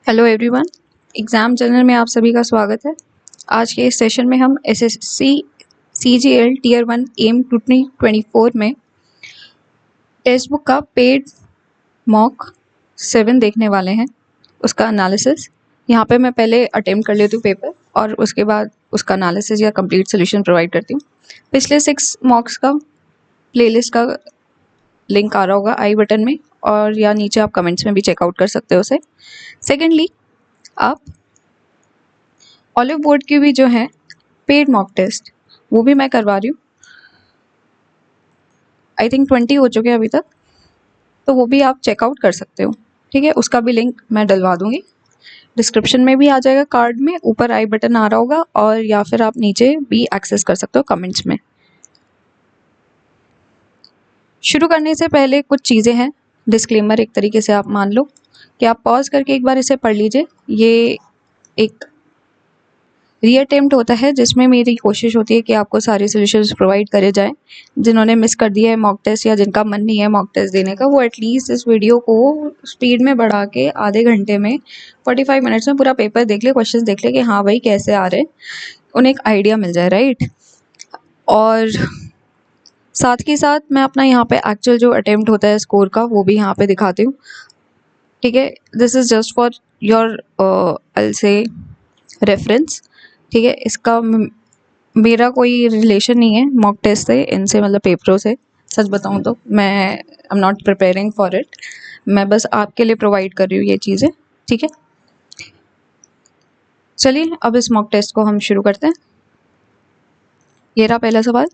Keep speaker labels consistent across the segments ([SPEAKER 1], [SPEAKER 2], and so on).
[SPEAKER 1] Hello everyone, exam journal में आप सभी का स्वागत है। आज के इस सेशन में हम एसएससी सीजीएल टीयर 1 एम 2024 में टेक्स्ट बुक का पेड मॉक 7 देखने वाले हैं। उसका एनालिसिस यहाँ पे मैं पहले अटेम्प्ट कर लेती हूँ पेपर और उसके बाद उसका एनालिसिस या कंप्लीट सोल्यूशन प्रोवाइड करती हूँ। पिछले 6 मॉक्स का प्लेलिस्ट का लिंक आ रहा होगा आई बटन में, और या नीचे आप कमेंट्स में भी चेकआउट कर सकते हो उसे। सेकेंडली, आप ऑलिव बोर्ड की भी जो है पेड मॉक टेस्ट वो भी मैं करवा रही हूँ। आई थिंक 20 हो चुके हैं अभी तक, तो वो भी आप चेकआउट कर सकते हो। ठीक है, उसका भी लिंक मैं डलवा दूंगी, डिस्क्रिप्शन में भी आ जाएगा, कार्ड में ऊपर आई बटन आ रहा होगा, और या फिर आप नीचे भी एक्सेस कर सकते हो कमेंट्स में। शुरू करने से पहले कुछ चीज़ें हैं, डिस्क्लेमर एक तरीके से आप मान लो कि आप पॉज करके एक बार इसे पढ़ लीजिए। ये एक रीअटेम्प्ट होता है जिसमें मेरी कोशिश होती है कि आपको सारे सॉल्यूशंस प्रोवाइड करे जाएं। जिन्होंने मिस कर दिया है मॉक टेस्ट या जिनका मन नहीं है मॉक टेस्ट देने का, वो एटलीस्ट इस वीडियो को स्पीड में बढ़ा के आधे घंटे में 45 मिनट्स में पूरा पेपर देख ले, क्वेश्चन देख ले कि हाँ भाई कैसे आ रहे हैं, उन्हें एक आइडिया मिल जाए, राइट। और साथ के साथ मैं अपना यहाँ पे एक्चुअल जो अटेम्प्ट होता है स्कोर का वो भी यहाँ पे दिखाती हूँ। ठीक है, this is just for your eye से रेफरेंस। ठीक है, इसका मेरा कोई रिलेशन नहीं है मॉक टेस्ट से, इनसे मतलब पेपरों से। सच बताऊं तो मैं आई am not preparing for it, मैं बस आपके लिए प्रोवाइड कर रही हूँ ये चीज़ें। ठीक है, चलिए अब इस मॉक टेस्ट को हम शुरू करते हैं। ये रहा पहला सवाल।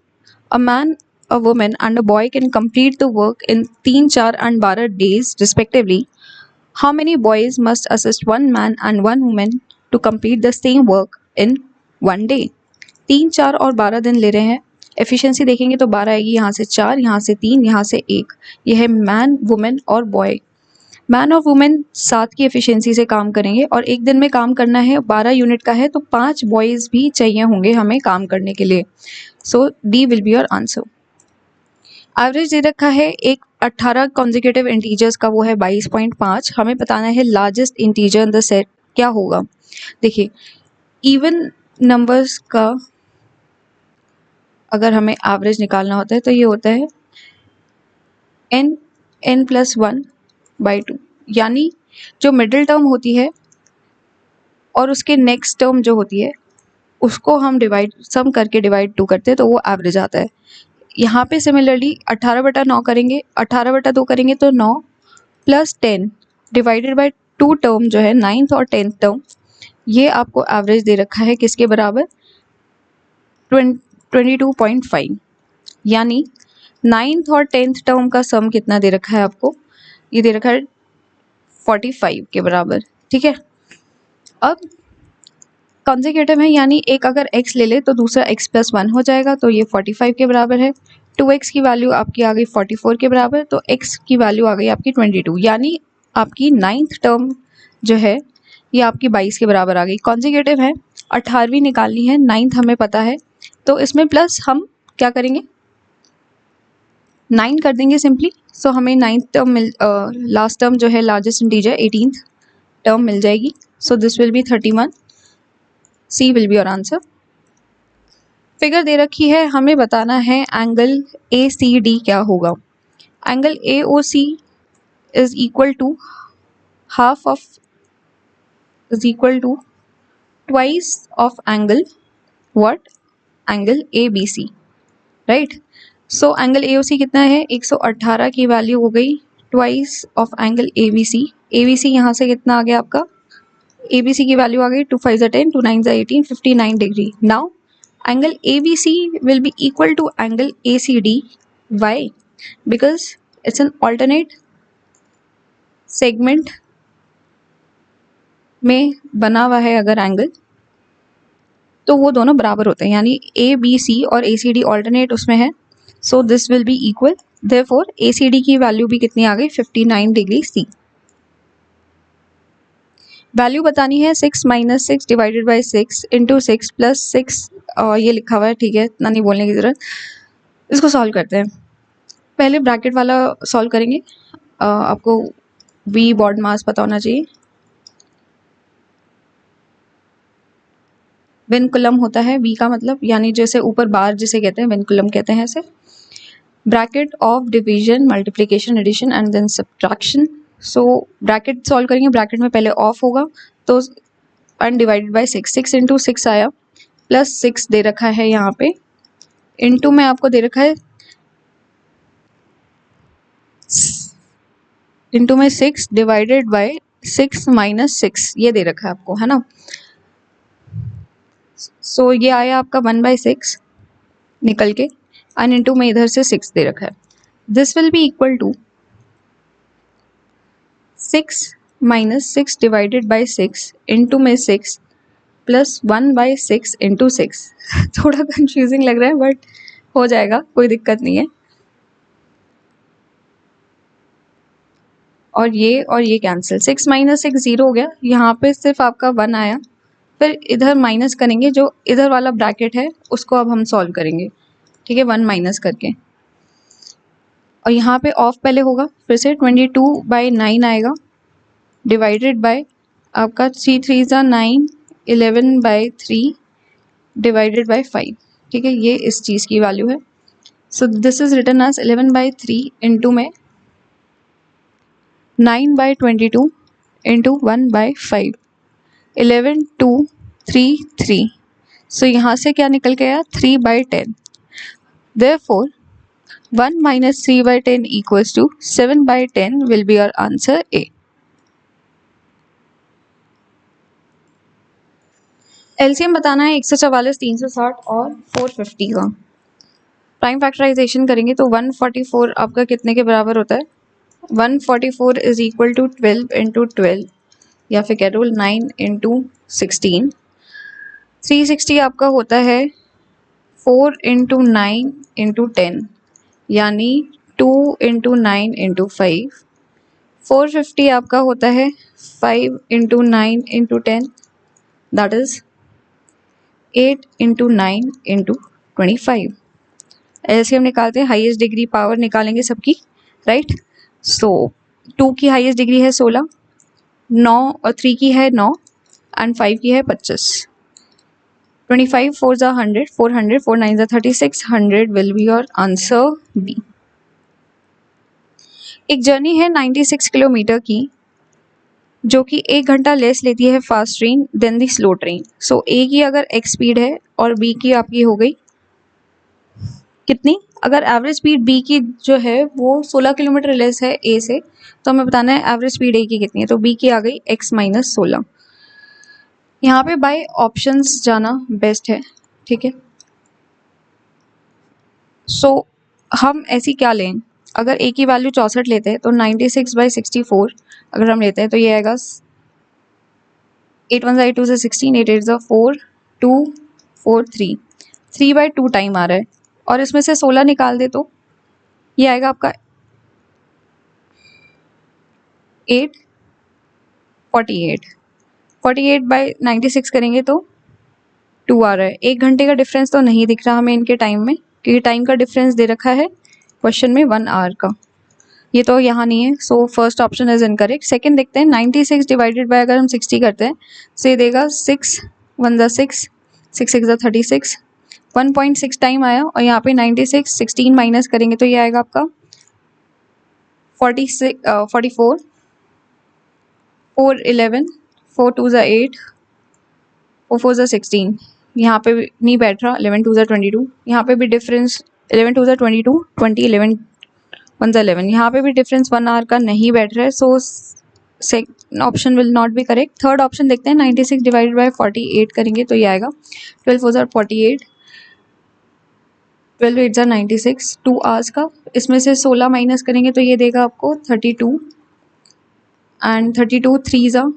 [SPEAKER 1] A man, a women and a boy can complete the work in 3, 4 and 12 days respectively. How many boys must assist one man and one woman to complete the same work in 1 day? 3, 4 और 12 दिन ले रहे हैं। Efficiency देखेंगे तो 12 आएगी, यहाँ से 4, यहाँ से 3, यहाँ से 1। यह है मैन, वुमेन और बॉय। मैन और वुमेन 7 की एफिशिएंसी से काम करेंगे और एक दिन में काम करना है, 12 यूनिट का है, तो 5 बॉयज़ भी चाहिए होंगे हमें काम करने के लिए। So D will be your answer. Average दे रखा है एक 18 कॉन्जिक्यूटिव इंटीजर्स का, वो है 22.5। हमें बताना है largest integer in the set क्या होगा। देखिए, इवन नंबर्स का अगर हमें एवरेज निकालना होता है तो ये होता है n+1/2, यानी जो मिडिल टर्म होती है और उसके नेक्स्ट टर्म जो होती है उसको हम सम करके डिवाइड 2 करते हैं तो वो एवरेज आता है। यहाँ पे सिमिलरली 18/9 करेंगे, 18/2 करेंगे तो 9 + 10 डिवाइडेड बाय 2 टर्म जो है 9th और 10th टर्म, ये आपको एवरेज दे रखा है किसके बराबर, 22.5। यानी 9th और 10th टर्म का सम कितना दे रखा है आपको, ये दे रखा है 45 के बराबर। ठीक है, अब कॉन्जिक्यूटिव है यानी एक अगर x ले ले तो दूसरा x+1 हो जाएगा, तो ये 45 के बराबर है। 2x की वैल्यू आपकी आ गई 44 के बराबर, तो x की वैल्यू आ गई आपकी 22, यानी आपकी 9th टर्म जो है ये आपकी 22 के बराबर आ गई। कॉन्जिक्यूटिव है, 18वीं निकालनी है, 9th हमें पता है, तो इसमें प्लस हम क्या करेंगे, 9 कर देंगे सिंपली। सो हमें 9th टर्म लास्ट टर्म जो है लार्जेस्ट इंटीजर 18th टर्म मिल जाएगी। So this will be 31। C will be your answer. Figure दे रखी है, हमें बताना है एंगल ACD क्या होगा। Angle AOC is equal to twice of angle what, angle ABC, right. So angle AOC कितना है, 118 की वैल्यू हो गई, twice of angle ABC। ABC यहाँ से कितना आ गया आपका, ABC की वैल्यू आ गई 2 5 10, 2 9 18, 59 degree. Now angle ABC will be equal to angle ACD. Why? Because it's an alternate segment में बना हुआ है अगर एंगल, तो वो दोनों बराबर होते हैं, यानी ABC और ACD ऑल्टरनेट उसमें है। So this will be equal, therefore ACD की वैल्यू भी कितनी आ गई, 59 डिग्री C। वैल्यू बतानी है 6 - 6 डिवाइडेड बाई 6 इंटू 6 + 6, ये लिखा हुआ है, ठीक है, इतना नहीं बोलने की ज़रूरत। इसको सॉल्व करते हैं। पहले ब्रैकेट वाला सॉल्व करेंगे। आपको V बॉड मास पता होना चाहिए। विनकुलम होता है, वी का मतलब यानी जैसे ऊपर बार जिसे कहते हैं विनकुलम कहते हैं इसे। Bracket of division, multiplication, addition and then subtraction. So bracket solve करेंगे, ब्रैकेट में पहले ऑफ होगा तो एंड डिवाइडेड बाय 6, 6 इंटू 6 आया, प्लस 6 दे रखा है यहाँ पे, इंटू में आपको दे रखा है इंटू में 6 डिवाइडेड बाय 6 माइनस 6 ये दे रखा है आपको, है ना। सो ये आया आपका 1/6 निकल के, एंड इंटू में इधर से 6 दे रखा है। This will be equal to 6 minus 6 divided by 6 into में 6 प्लस 1/6 इंटू 6 थोड़ा कंफ्यूजिंग लग रहा है बट हो जाएगा, कोई दिक्कत नहीं है। और ये कैंसिल, 6 माइनस 6 0 हो गया, यहाँ पे सिर्फ आपका 1 आया। फिर इधर माइनस करेंगे, जो इधर वाला ब्रैकेट है उसको अब हम सॉल्व करेंगे, ठीक है, 1 माइनस करके। और यहाँ पे ऑफ पहले होगा, फिर से 22/9 आएगा, डिवाइडेड बाय आपका 3 3 ज़ा 9, 11/3 डिवाइडेड बाय 5, ठीक है, ये इस चीज़ की वैल्यू है। So this is written as 11/3 into में 9/22 इंटू 1/5, 11,233। सो यहाँ से क्या निकल के आया, 3/10। Therefore 1 minus 3/10 equals to 7/10 will be your answer A. LCM बताना है 144, 360 और 450 का। प्राइम फैक्टराइजेशन करेंगे तो 144 आपका कितने के बराबर होता है, 144 इज इक्वल टू 12 इंटू 12 या फिर कह दो 9 इंटू 16। 360 आपका होता है 4 इंटू 9 इंटू 10 यानी 2 इंटू 9 इंटू 5। 450 आपका होता है 5 into 9 into 10 that is 8 into 9 into 25। LCM निकालते हैं, हाईएस्ट डिग्री पावर निकालेंगे सबकी, राइट। सो 2 की हाईएस्ट डिग्री है 16, 9 और 3 की है 9 एंड 5 की है 25। 25 4 ज़ा 100, 400, 4 9 ज़ा 36, 100 will be your answer B. एक जर्नी है 96 किलोमीटर की जो कि 1 घंटा लेस लेती है फास्ट ट्रेन देन दी स्लो ट्रेन। सो ए की अगर एक्स स्पीड है और बी की आपकी हो गई कितनी, अगर एवरेज स्पीड बी की जो है वो 16 किलोमीटर लेस है ए से, तो हमें बताना है एवरेज स्पीड ए की कितनी है। तो बी की आ गई x माइनस 16। यहाँ पे बाय ऑप्शंस जाना बेस्ट है, ठीक है। सो हम ऐसी क्या लें, अगर ए की वैल्यू 64 लेते हैं तो 96/64 अगर हम लेते हैं तो ये आएगा 8 1 ज़ा 8 2 ज़ा 16, 8 8 ज़ा 4 2 4 3, 3/2 टाइम आ रहा है, और इसमें से 16 निकाल दे तो ये आएगा आपका 8 48, 48/96 करेंगे तो 2 आ रहा है। 1 घंटे का डिफरेंस तो नहीं दिख रहा हमें इनके टाइम में, क्योंकि टाइम का डिफरेंस दे रखा है क्वेश्चन में 1 आवर का, ये तो यहाँ नहीं है। So first option is incorrect. Second देखते हैं, 96 डिवाइडेड बाय अगर हम 60 करते हैं तो ये देगा 6 1 ज़ा 6, 6 6 ज़ा 36, 1.6 टाइम आया, और यहाँ पे 96 16 माइनस करेंगे तो ये आएगा आपका 44 4 11, 4 2 ज़ा 8, 4 4 ज़ा 16, यहाँ पे भी नहीं बैठ रहा, 11 2 ज़ा 22, यहाँ पे भी डिफरेंस 11 2 ज़ा 22, 20 11 1 ज़ा 11, यहाँ पे भी डिफरेंस 1 आवर का नहीं बैठ रहा है। So second option will not be correct. Third option देखते हैं, 96 डिवाइडेड बाय 48 करेंगे तो ये आएगा 12 4 ज़ा 48, 12 8 ज़ा 96, 2 आवर्स का। इसमें से 16 माइनस करेंगे तो ये देगा आपको 32, एंड 32 3 ज़ा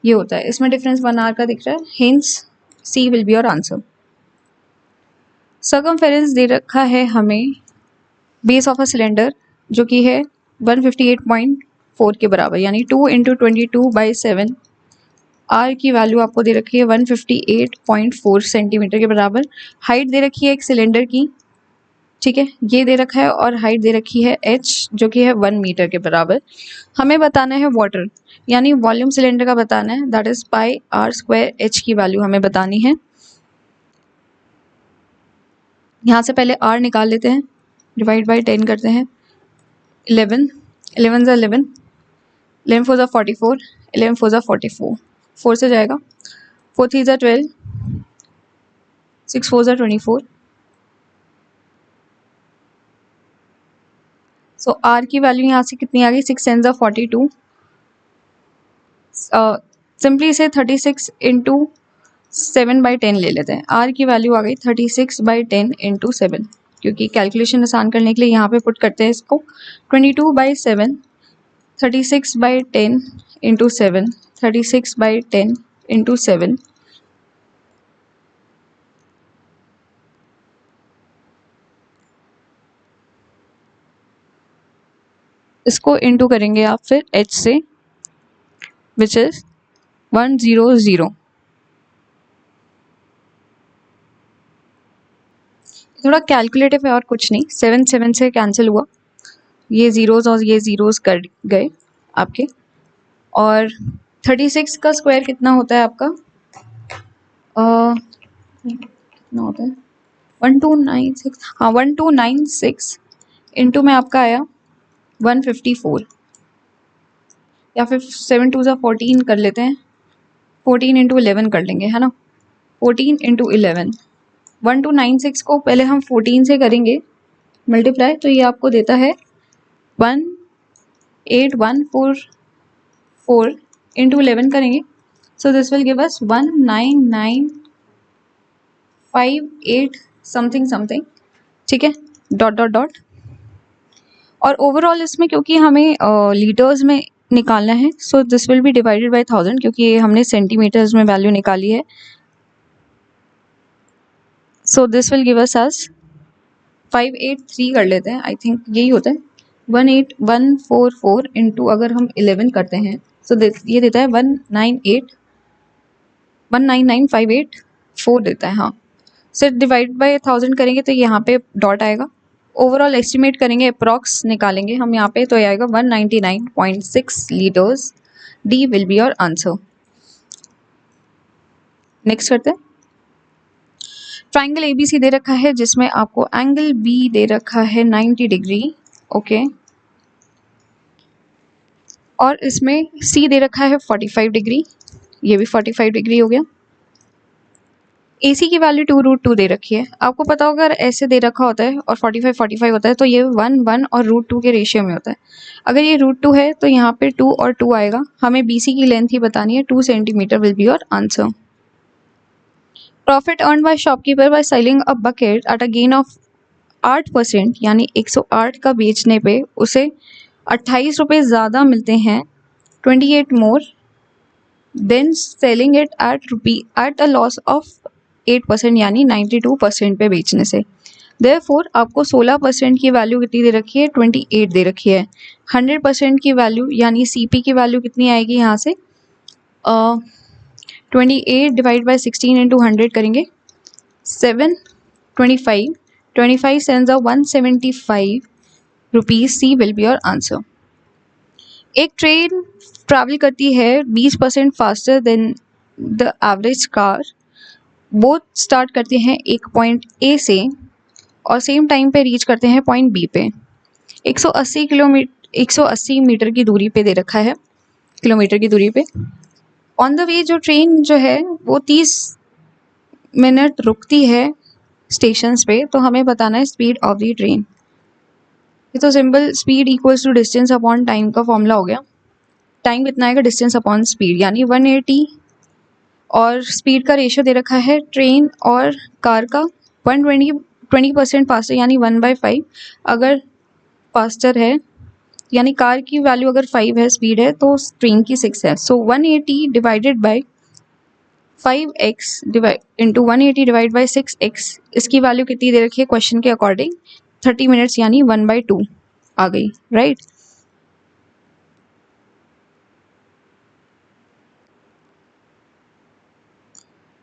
[SPEAKER 1] ये होता है, इसमें डिफरेंस 1 आवर का दिख रहा है, hence C will be your answer. Circumference दे रखा है हमें बेस ऑफ अ सिलेंडर जो कि है 158.4 के बराबर, यानी 2 इंटू 22/7। आर की वैल्यू आपको दे रखी है 158.4 सेंटीमीटर के बराबर। हाइट दे रखी है एक सिलेंडर की ठीक है, ये दे रखा है और हाइट दे रखी है h जो कि है 1 मीटर के बराबर। हमें बताना है वाटर यानी वॉल्यूम सिलेंडर का बताना है, that is pi r square h की वैल्यू हमें बतानी है। यहाँ से पहले r निकाल लेते हैं, डिवाइड बाई 10 करते हैं, 11 11 ज़ा 11, 11 4 ज़ा 44, 11 4 ज़ा 44, 4 से जाएगा, 4 3 ज़ा 12, 6 4 ज़ा 24। सो r की वैल्यू यहाँ से कितनी आ गई, 6 10 ज़ा 42। सिंपली इसे 36 इंटू 7/10 ले लेते हैं। r की वैल्यू आ गई 36/10 इंटू 7, क्योंकि कैलकुलेशन आसान करने के लिए यहाँ पे पुट करते हैं इसको। 22/7, 36/10 इंटू 7, 36/10 इंटू 7, इसको इंटू करेंगे आप फिर h से, विच इज 100। थोड़ा कैलकुलेटिव है और कुछ नहीं, 7 7 से कैंसिल हुआ, ये जीरोज और ये जीरोज कर गए आपके। और 36 का स्क्वायर कितना होता है आपका, कितना होता है 1296, हाँ 1296 इंटू में आपका आया 154, या फिर 7 2 ज़ा 14 कर लेते हैं, 14 इंटू 11 कर लेंगे, है ना, 14 इंटू 11, 1296 को पहले हम 14 से करेंगे मल्टीप्लाई, तो ये आपको देता है 18144 इंटू 11 करेंगे, सो this will give us 19958 something something, ठीक है, डॉट डॉट डॉट। और ओवरऑल इसमें क्योंकि हमें लीटर्स में निकालना है, so this will B divided by 1000, क्योंकि ये हमने सेंटीमीटर्स में वैल्यू निकाली है, सो दिस विल गिव अस 583 कर लेते हैं, आई थिंक यही होता है, 18144 इंटू अगर हम 11 करते हैं, सो ये देता है 199,584 देता है, हाँ। सिर्फ डिवाइड बाय 1000 करेंगे तो यहाँ पे डॉट आएगा। ओवरऑल एस्टिमेट करेंगे, अप्रॉक्स निकालेंगे हम यहाँ पे, तो ये आएगा 199.6 litres. D will be your answer. Next करते हैं। ट्राइंगल ABC दे रखा है जिसमें आपको एंगल B दे रखा है 90 डिग्री, ओके, और इसमें C दे रखा है 45 डिग्री, ये भी 45 डिग्री हो गया। AC की वैल्यू 2√2 दे रखी है, आपको पता होगा अगर ऐसे दे रखा होता है और 45 45 होता है तो ये 1 1 और √2 के रेशियो में होता है। अगर ये √2 है तो यहाँ पे 2 और 2 आएगा। हमें BC की लेंथ ही बतानी है, 2 centimetre will be your answer. Profit earn by shopkeeper by selling a bucket at a gain of 8%, यानी 108 का बेचने पे उसे 28 रुपये ज़्यादा मिलते हैं, 28 more than selling it at a loss of 8%, यानी 92% पे बेचने से। देयरफॉर आपको 16% की वैल्यू कितनी दे रखी है, 28 दे रखी है। 100% की वैल्यू यानी CP की वैल्यू कितनी आएगी यहाँ से, 28 डिवाइड बाई 16 इंटू 100 करेंगे, 7 25 25 sense of 175 rupees. C will be your answer. एक ट्रेन ट्रैवल करती है 20% faster than the average car. Both start करते हैं एक पॉइंट ए से और सेम टाइम पे रीच करते हैं पॉइंट बी पे। 180 मीटर की दूरी पे दे रखा है, किलोमीटर की दूरी पे। ऑन द वे जो ट्रेन जो है वो 30 मिनट रुकती है स्टेशंस पे, तो हमें बताना है स्पीड ऑफ द ट्रेन। ये तो simple speed equals to distance upon time का फॉर्मूला हो गया। टाइम कितना आएगा, डिस्टेंस अपॉन स्पीड, यानी 180, और स्पीड का रेशियो दे रखा है ट्रेन और कार का 20% फास्टर, यानी 1/5। अगर फास्टर है यानी कार की वैल्यू अगर 5 है स्पीड है तो ट्रेन की 6 है। सो 180 divided by 5x into 180 divide by 6x, इसकी वैल्यू कितनी दे रखी है क्वेश्चन के अकॉर्डिंग, 30 मिनट्स, यानी 1/2 आ गई, right.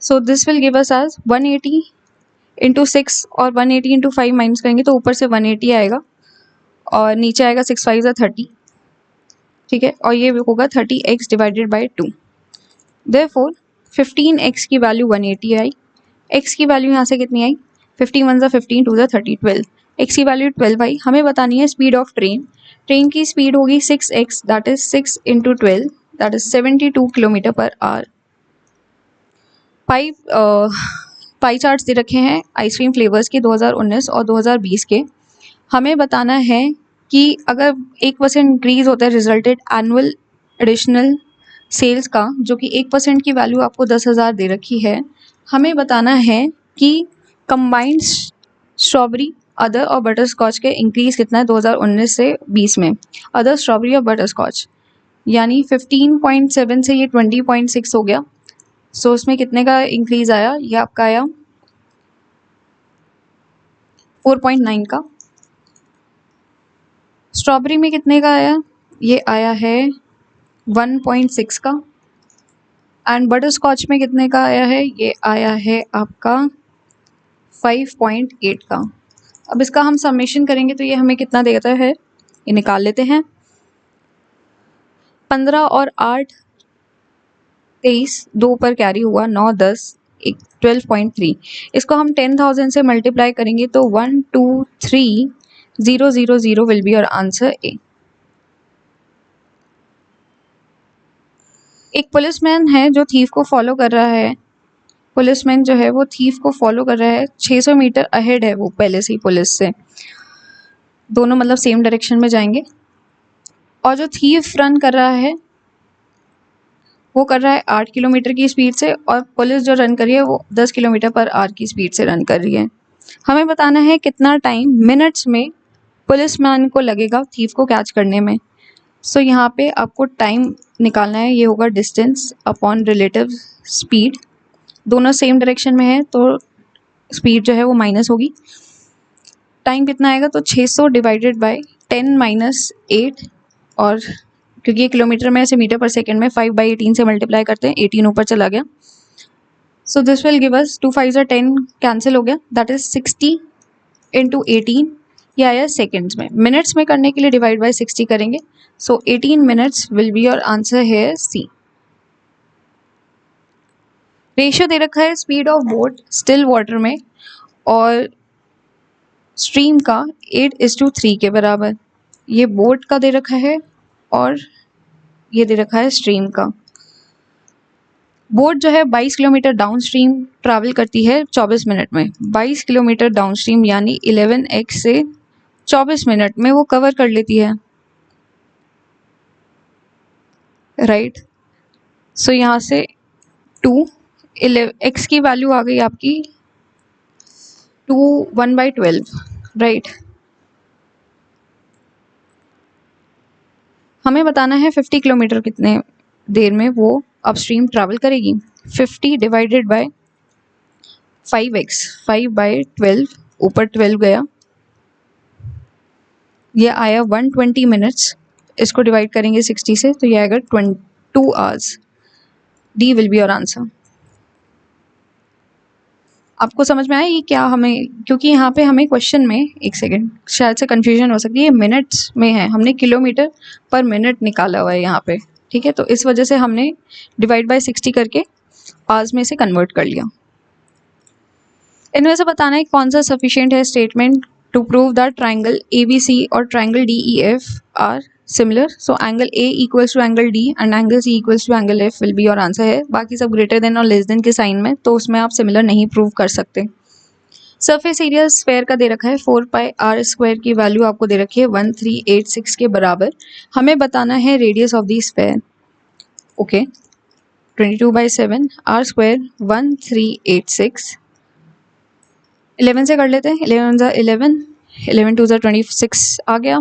[SPEAKER 1] So this will give us as 180 into 6 और 180 इंटू 5 माइनस करेंगे तो ऊपर से 180 आएगा और नीचे आएगा 6 5 30, ठीक है, और ये होगा 30x divided by 2। Therefore 15x की वैल्यू 180 आई, x की वैल्यू यहाँ से कितनी आई, 15 1 15 2 30 12, x की वैल्यू 12 आई। हमें बतानी है स्पीड ऑफ ट्रेन। ट्रेन की स्पीड होगी 6x, that is 6 into 12, that is 72 kilometre per hour. Pie charts दे रखे हैं आइसक्रीम फ्लेवर्स के 2019 और 2020 के। हमें बताना है कि अगर 1% इंक्रीज होता है रिजल्टेड एनुअल एडिशनल सेल्स का, जो कि 1% की वैल्यू आपको 10,000 दे रखी है, हमें बताना है कि कंबाइंड स्ट्रॉबेरी अदर और बटर स्कॉच के इंक्रीज कितना है 2019 से 20 में। अदर स्ट्रॉबेरी और बटर स्कॉच यानी 15.7 से ये 20.6 हो गया। सो उसमें कितने का इंक्रीज आया, ये आपका आया 4.9 का। स्ट्रॉबेरी में कितने का आया, ये आया है 1.6 का। एंड बटर स्कॉच में कितने का आया है, ये आया है आपका 5.8 का। अब इसका हम समेशन करेंगे तो ये हमें कितना देता है, ये निकाल लेते हैं। 15 और 8 23, 2 पर कैरी हुआ 9 10 12.3। इसको हम 10,000 से मल्टीप्लाई करेंगे तो 123,000 will be your answer A. एक पुलिसमैन है जो थीफ को फॉलो कर रहा है। पुलिसमैन जो है वो थीफ को फॉलो कर रहा है, 600 मीटर अहेड है वो पहले से ही पुलिस से, दोनों मतलब सेम डायरेक्शन में जाएंगे। और जो थीफ रन कर रहा है वो कर रहा है 8 किलोमीटर की स्पीड से, और पुलिस जो रन कर रही है वो 10 किलोमीटर पर आवर की स्पीड से रन कर रही है। हमें बताना है कितना टाइम मिनट्स में पुलिसमैन को लगेगा थीफ को कैच करने में। सो यहाँ पे आपको टाइम निकालना है, ये होगा डिस्टेंस अपॉन रिलेटिव स्पीड। दोनों सेम डायरेक्शन में है तो स्पीड जो है वो माइनस होगी। टाइम कितना आएगा तो 600 डिवाइडेड बाय 10 माइनस 8, और क्योंकि ये किलोमीटर में ऐसे मीटर पर सेकेंड में 5/18 से मल्टीप्लाई करते हैं, 18 ऊपर चला गया। सो this will give us 2 5 10 cancel हो गया, दैट इज 60 इंटू 18, ये आया सेकेंड्स में। मिनट्स में करने के लिए डिवाइड बाय 60 करेंगे। सो 18 minutes will be your answer है सी। रेशियो दे रखा है speed of boat still water में और स्ट्रीम का 8:3 के बराबर। ये बोट का दे रखा है और ये दे रखा है स्ट्रीम का। बोट जो है 22 किलोमीटर डाउन स्ट्रीम ट्रैवल करती है 24 मिनट में। 22 किलोमीटर डाउन स्ट्रीम यानी 11x से 24 मिनट में वो कवर कर लेती है, राइट। सो यहाँ से 2 x की वैल्यू आ गई आपकी 2 1/12, राइट। हमें बताना है 50 किलोमीटर कितने देर में वो अपस्ट्रीम ट्रैवल करेगी। 50 डिवाइडेड बाय 5x, 5/12, ऊपर 12 गया, ये आया 120 मिनट्स। इसको डिवाइड करेंगे 60 से तो ये आएगा 22 hours. D will be your answer. आपको समझ में आया ये क्या हमें, क्योंकि यहाँ पे हमें क्वेश्चन में, एक सेकेंड, शायद से कंफ्यूजन हो सकती है, ये मिनट्स में है, हमने किलोमीटर पर मिनट निकाला हुआ है यहाँ पे, ठीक है, तो इस वजह से हमने डिवाइड बाय 60 करके आवर्स में से कन्वर्ट कर लिया। इनमें से बताना है कौन सा सफिशिएंट है statement to prove that triangle ABC और triangle DEF are similar. So angle A equals to angle D and angle C equals to angle F will be your answer है। बाकी सब ग्रेटर देन और less than के sign में, तो उसमें आप सिमिलर नहीं प्रूव कर सकते। सरफेस एरिया स्फेयर का दे रखा है 4πr² की वैल्यू आपको दे रखी है 1386 के बराबर। हमें बताना है radius of the sphere. Okay, 22/7 r² 1386, 11 से कर लेते हैं। 11 × 11, 11 2 × 26 आ गया,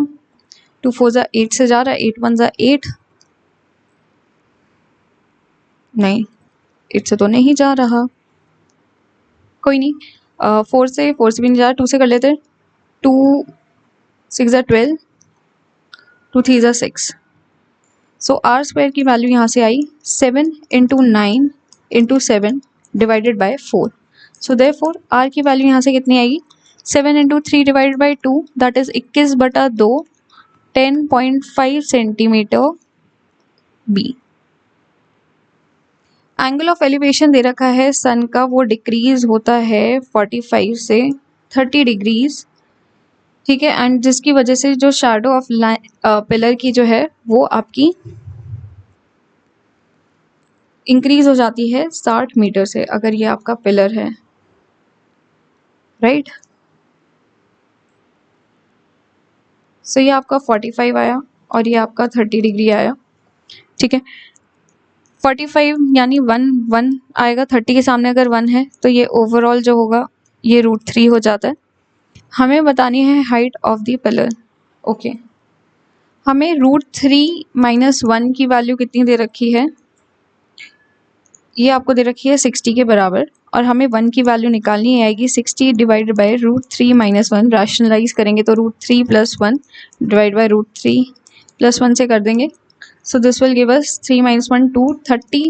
[SPEAKER 1] 2 4 × 8 से जा रहा है, 8 1 × 8, नहीं 8 से तो नहीं जा रहा, कोई नहीं, 4 से भी नहीं जा रहा, 2 से कर लेते हैं। 2 6 × 12, 2 3 × 6। सो r² की वैल्यू यहाँ से आई 7 × 9 × 7 divided by 4। So therefore R की वैल्यू यहाँ से कितनी आएगी, 7 into 3 divide by 2 that is 21/2 10.5 centimetre B. Angle of elevation दे रखा है सन का, वो डिक्रीज होता है 45 से 30 डिग्रीज, ठीक है, एंड जिसकी वजह से जो शैडो ऑफ पिलर की जो है वो आपकी इंक्रीज हो जाती है 60 मीटर से, अगर ये आपका पिलर है, राइट। सो ये आपका 45 आया और ये आपका 30 डिग्री आया, ठीक है। 45 यानी 1 आएगा, 30 के सामने अगर 1 है तो ये ओवरऑल जो होगा ये √3 हो जाता है। हमें बतानी है height of the pillar, okay. हमें √3 - 1 की वैल्यू कितनी दे रखी है, ये आपको दे रखी है 60 के बराबर, और हमें 1 की वैल्यू निकालनी आएगी 60 डिवाइडेड बाई √3 - 1। रैशनलाइज करेंगे तो √3 + 1 डिवाइड बाई √3 + 1 से कर देंगे। So this will give us 3 - 1 2 30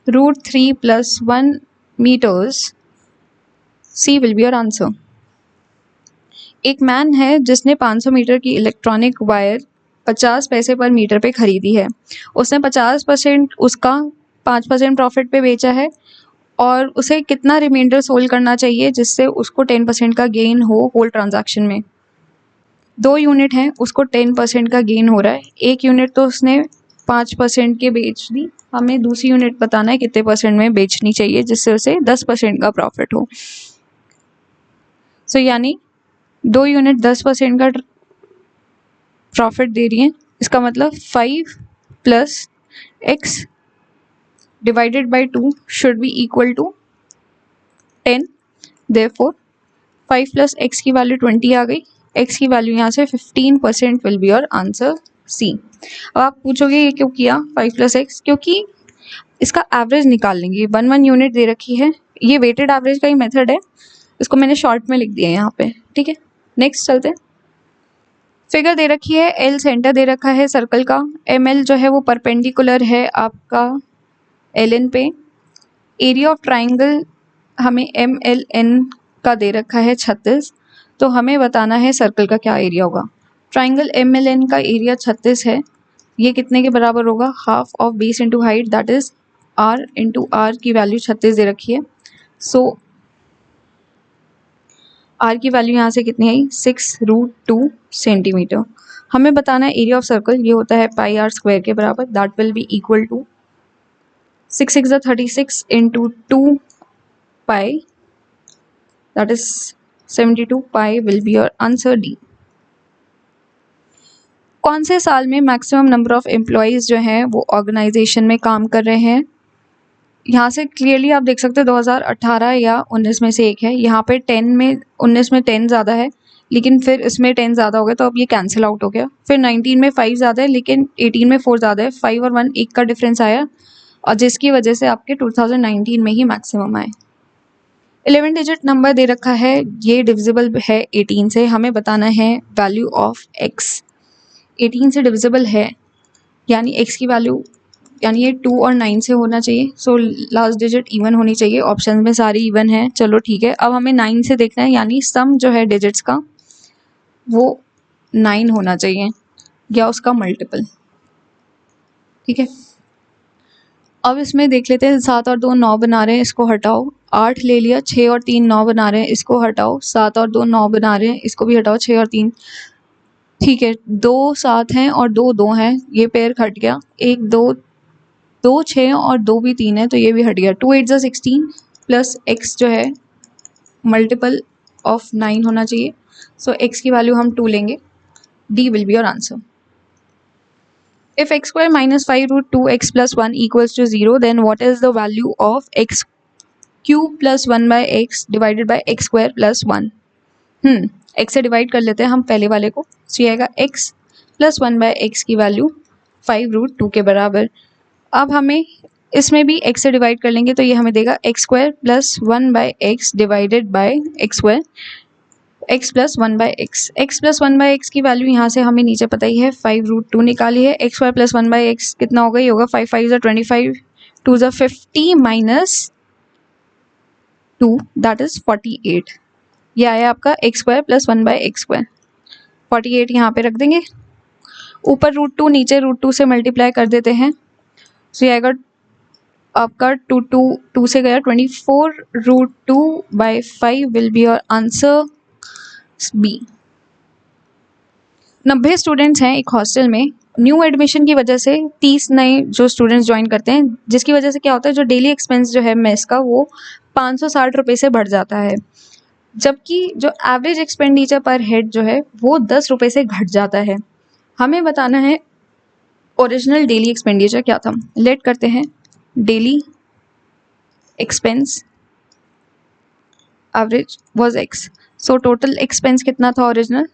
[SPEAKER 1] √3 + 1 meters. C will be your answer. एक मैन है जिसने 500 मीटर की इलेक्ट्रॉनिक वायर 50 पैसे पर मीटर पे खरीदी है। उसने 50% उसका 5% प्रॉफिट पे बेचा है, और उसे कितना रिमाइंडर सोल्ड करना चाहिए जिससे उसको 10% का गेन हो होल ट्रांजैक्शन में। 2 यूनिट हैं, उसको 10% का गेन हो रहा है। एक यूनिट तो उसने 5% के बेच दी, हमें दूसरी यूनिट बताना है कितने % में बेचनी चाहिए जिससे उसे 10% का प्रॉफिट हो। सो यानी 2 यूनिट 10% का प्रॉफिट दे रही हैं, इसका मतलब 5 + x divided by 2 should be equal to 10। Therefore 5 + x की वैल्यू 20 आ गई, x की वैल्यू यहाँ से 15% will be your answer C. अब आप पूछोगे ये क्यों किया 5 + x, क्योंकि इसका एवरेज निकाल लेंगे। 1 यूनिट दे रखी है, ये वेटेड एवरेज का ही मेथड है, इसको मैंने शॉर्ट में लिख दिया है यहाँ पे, ठीक है। नेक्स्ट चलते हैं। फिगर दे रखी है, एल सेंटर दे रखा है सर्कल का, एम एल जो है वो परपेंडिकुलर है आपका एल एन पे। एरिया ऑफ ट्राइंगल हमें एम एल एन का दे रखा है 36, तो हमें बताना है सर्कल का क्या एरिया होगा। ट्राइंगल एम एल एन का एरिया 36 है, ये कितने के बराबर होगा, half of base into height that is R into R की वैल्यू 36 दे रखी है। सो आर की वैल्यू यहाँ से कितनी आई, 6√2 सेंटीमीटर। हमें बताना है एरिया ऑफ सर्कल, ये होता है πr² के बराबर, that will be equal to 6 6 36 into 2 pi that is 72 pi will be your answer D. कौन से साल में मैक्सिमम नंबर ऑफ एम्प्लॉयज़ जो हैं वो ऑर्गेनाइजेशन में काम कर रहे हैं, यहाँ से क्लियरली आप देख सकते हैं 2018 या 19 में से एक है। यहाँ पे 19 में 10 ज़्यादा है, लेकिन फिर इसमें 10 ज़्यादा हो गया तो अब ये कैंसिल आउट हो गया। फिर 19 में 5 ज़्यादा है, लेकिन 18 में 4 ज़्यादा है। 5 और 1 एक का डिफरेंस आया, और जिसकी वजह से आपके 2019 में ही मैक्सिमम आए। 11 डिजिट नंबर दे रखा है, ये डिविजिबल है 18 से, हमें बताना है वैल्यू ऑफ x। 18 से डिविजिबल है यानी x की वैल्यू, यानी ये 2 और 9 से होना चाहिए। सो लास्ट डिजिट इवन होनी चाहिए, ऑप्शन में सारी इवन है, चलो ठीक है। अब हमें 9 से देखना है, यानी सम जो है डिजिट्स का वो 9 होना चाहिए या उसका मल्टीपल, ठीक है। अब इसमें देख लेते हैं, 7 और 2 9 बना रहे हैं, इसको हटाओ। 8 ले लिया, 6 और 3 9 बना रहे हैं, इसको हटाओ। 7 और 2 9 बना रहे हैं, इसको भी हटाओ। 6 और 3, ठीक है। 2 7 हैं और 2 2 हैं, ये पेयर हट गया। 1 2 2 6 और 2 भी 3 है, तो ये भी हट गया। 2 8 16 प्लस x जो है मल्टीपल ऑफ 9 होना चाहिए। सो x की वैल्यू हम 2 लेंगे, D will be your answer. If x² - 5√2x + 1 = 0, then what is the value of x³ + 1/x divided by x² + 1? x से डिवाइड कर लेते हैं हम पहले वाले को, so ये आएगा x + 1/x की वैल्यू 5√2 के बराबर। अब हमें इसमें भी x से डिवाइड कर लेंगे तो ये हमें देगा x² + 1/x divided by x² x + 1/x। x + 1/x की वैल्यू यहाँ से हमें नीचे पता ही है 5√2 निकाली है। x² + 1/x कितना होगा, ये होगा 5 5 25 2 50 माइनस 2 दैट इज 48। ये आया आपका एक्स स्क्वायर प्लस 1/x²। 48 यहाँ पे रख देंगे, ऊपर √2 नीचे √2 से मल्टीप्लाई कर देते हैं। सो ये आएगा आपका 2 से गया 24 √2/5 will be your answer B. 90 students हैं एक हॉस्टल में। न्यू एडमिशन की वजह से 30 नए जो स्टूडेंट्स ज्वाइन करते हैं, जिसकी वजह से क्या होता है, जो डेली एक्सपेंस जो है मेस का वो 560 रुपये से बढ़ जाता है, जबकि जो एवरेज एक्सपेंडिचर पर हेड जो है वो 10 रुपये से घट जाता है। हमें बताना है ओरिजिनल डेली एक्सपेंडिचर क्या था। लेट करते हैं daily expense average was x। So total expense कितना था ओरिजिनल,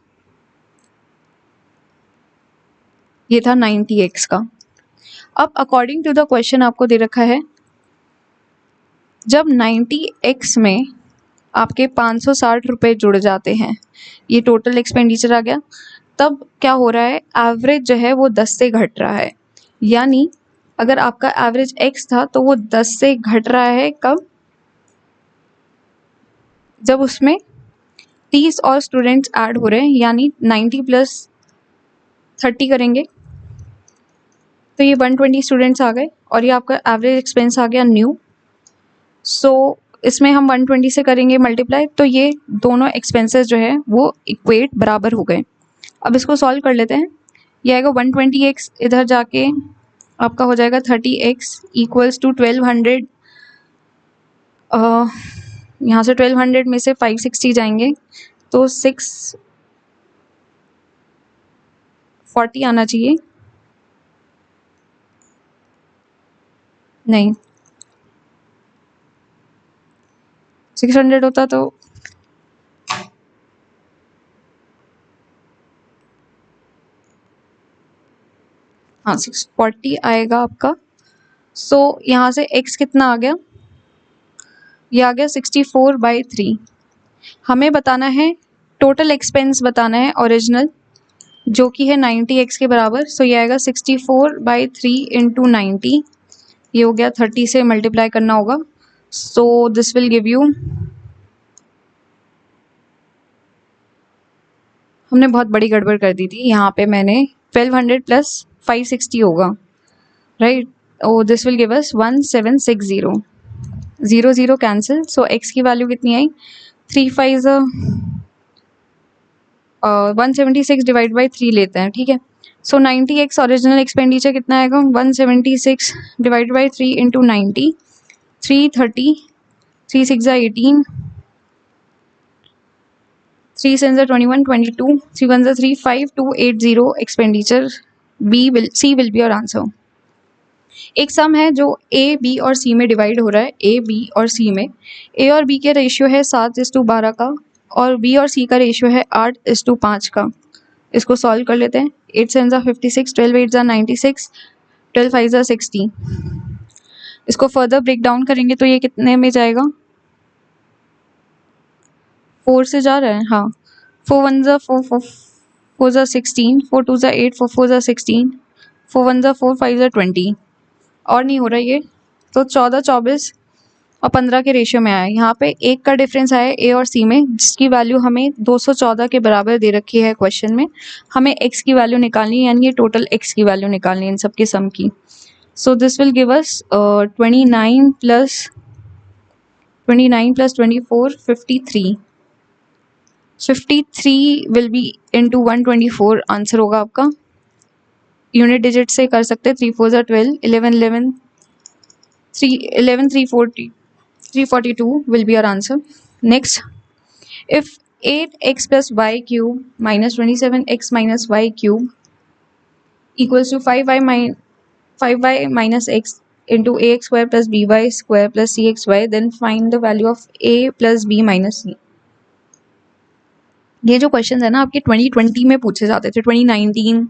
[SPEAKER 1] ये था 90x का। अब अकॉर्डिंग टू द क्वेश्चन आपको दे रखा है, जब 90x में आपके 560 रुपये जुड़ जाते हैं, ये टोटल एक्सपेंडिचर आ गया, तब क्या हो रहा है, एवरेज जो है वो 10 से घट रहा है। यानी अगर आपका एवरेज x था तो वो 10 से घट रहा है कब, जब उसमें 30 और स्टूडेंट्स ऐड हो रहे हैं, यानी 90 + 30 करेंगे तो ये 120 स्टूडेंट्स आ गए और ये आपका एवरेज एक्सपेंस आ गया न्यू। सो इसमें हम 120 से करेंगे मल्टीप्लाई, तो ये दोनों एक्सपेंसेस जो है वो इक्वेट बराबर हो गए। अब इसको सॉल्व कर लेते हैं। ये आएगा 120x, इधर जाके आपका हो जाएगा 30x इक्वल्स टू 1200। यहाँ से 1200 में से 560 जाएंगे तो 640 आना चाहिए, नहीं 600 होता तो हाँ 640 आएगा आपका। सो यहाँ से x कितना आ गया, ये आ गया 64/3। हमें बताना है टोटल एक्सपेंस बताना है ओरिजिनल, जो कि है 90x के बराबर। सो ये आएगा 64/3 × 90, ये हो गया 30 से मल्टीप्लाई करना होगा। सो दिस विल गिव यू, हमने बहुत बड़ी गड़बड़ कर दी थी यहाँ पे, मैंने 1200 + 560 होगा, right. Oh this will give us 1760। 0 0 cancel. So x की वैल्यू कितनी आई, 3 5 176 डिवाइड बाई 3 लेते हैं, ठीक है। सो 90x ओरिजिनल एक्सपेंडिचर कितना आएगा, 176 divide by 3 × 90, 330, 3 6 18, 3 7 21, 22, 3 1 3, 5280 expenditure C will be your answer. एक सम है जो A, B और C में डिवाइड हो रहा है। A, B और C में A और B के रेशियो है 7:12 का, और B और C का रेशियो है 8:5 का। इसको सॉल्व कर लेते हैं। 8 7 56, 12 8 96, 12 5 60। इसको फर्दर ब्रेक डाउन करेंगे तो ये कितने में जाएगा, 4 से जा रहा है, हाँ। 4 1 4 4 4 16, 4 2 8, 4 4 16, 4 1 4 5 20, और नहीं हो रहा ये, तो 14 24 और 15 के रेशियो में आया। यहाँ पे एक का डिफरेंस आया ए और सी में, जिसकी वैल्यू हमें 214 के बराबर दे रखी है क्वेश्चन में। हमें एक्स की वैल्यू निकालनी है, यानी ये टोटल एक्स की वैल्यू निकालनी है इन सब के सम की। सो this will give us 29 + 24 53। 53 will be into 124 answer होगा आपका। यूनिट डिजिट से कर सकते हैं, 3 4 12, 11 11, 3 342 will be our answer. Next, if 8x + y cube minus 27x minus y cube equals to 5y minus x into ax square plus by square plus cxy, then find the value of a plus b minus c. ये जो question है ना आपके 2020 में पूछे जाते थे, 2019,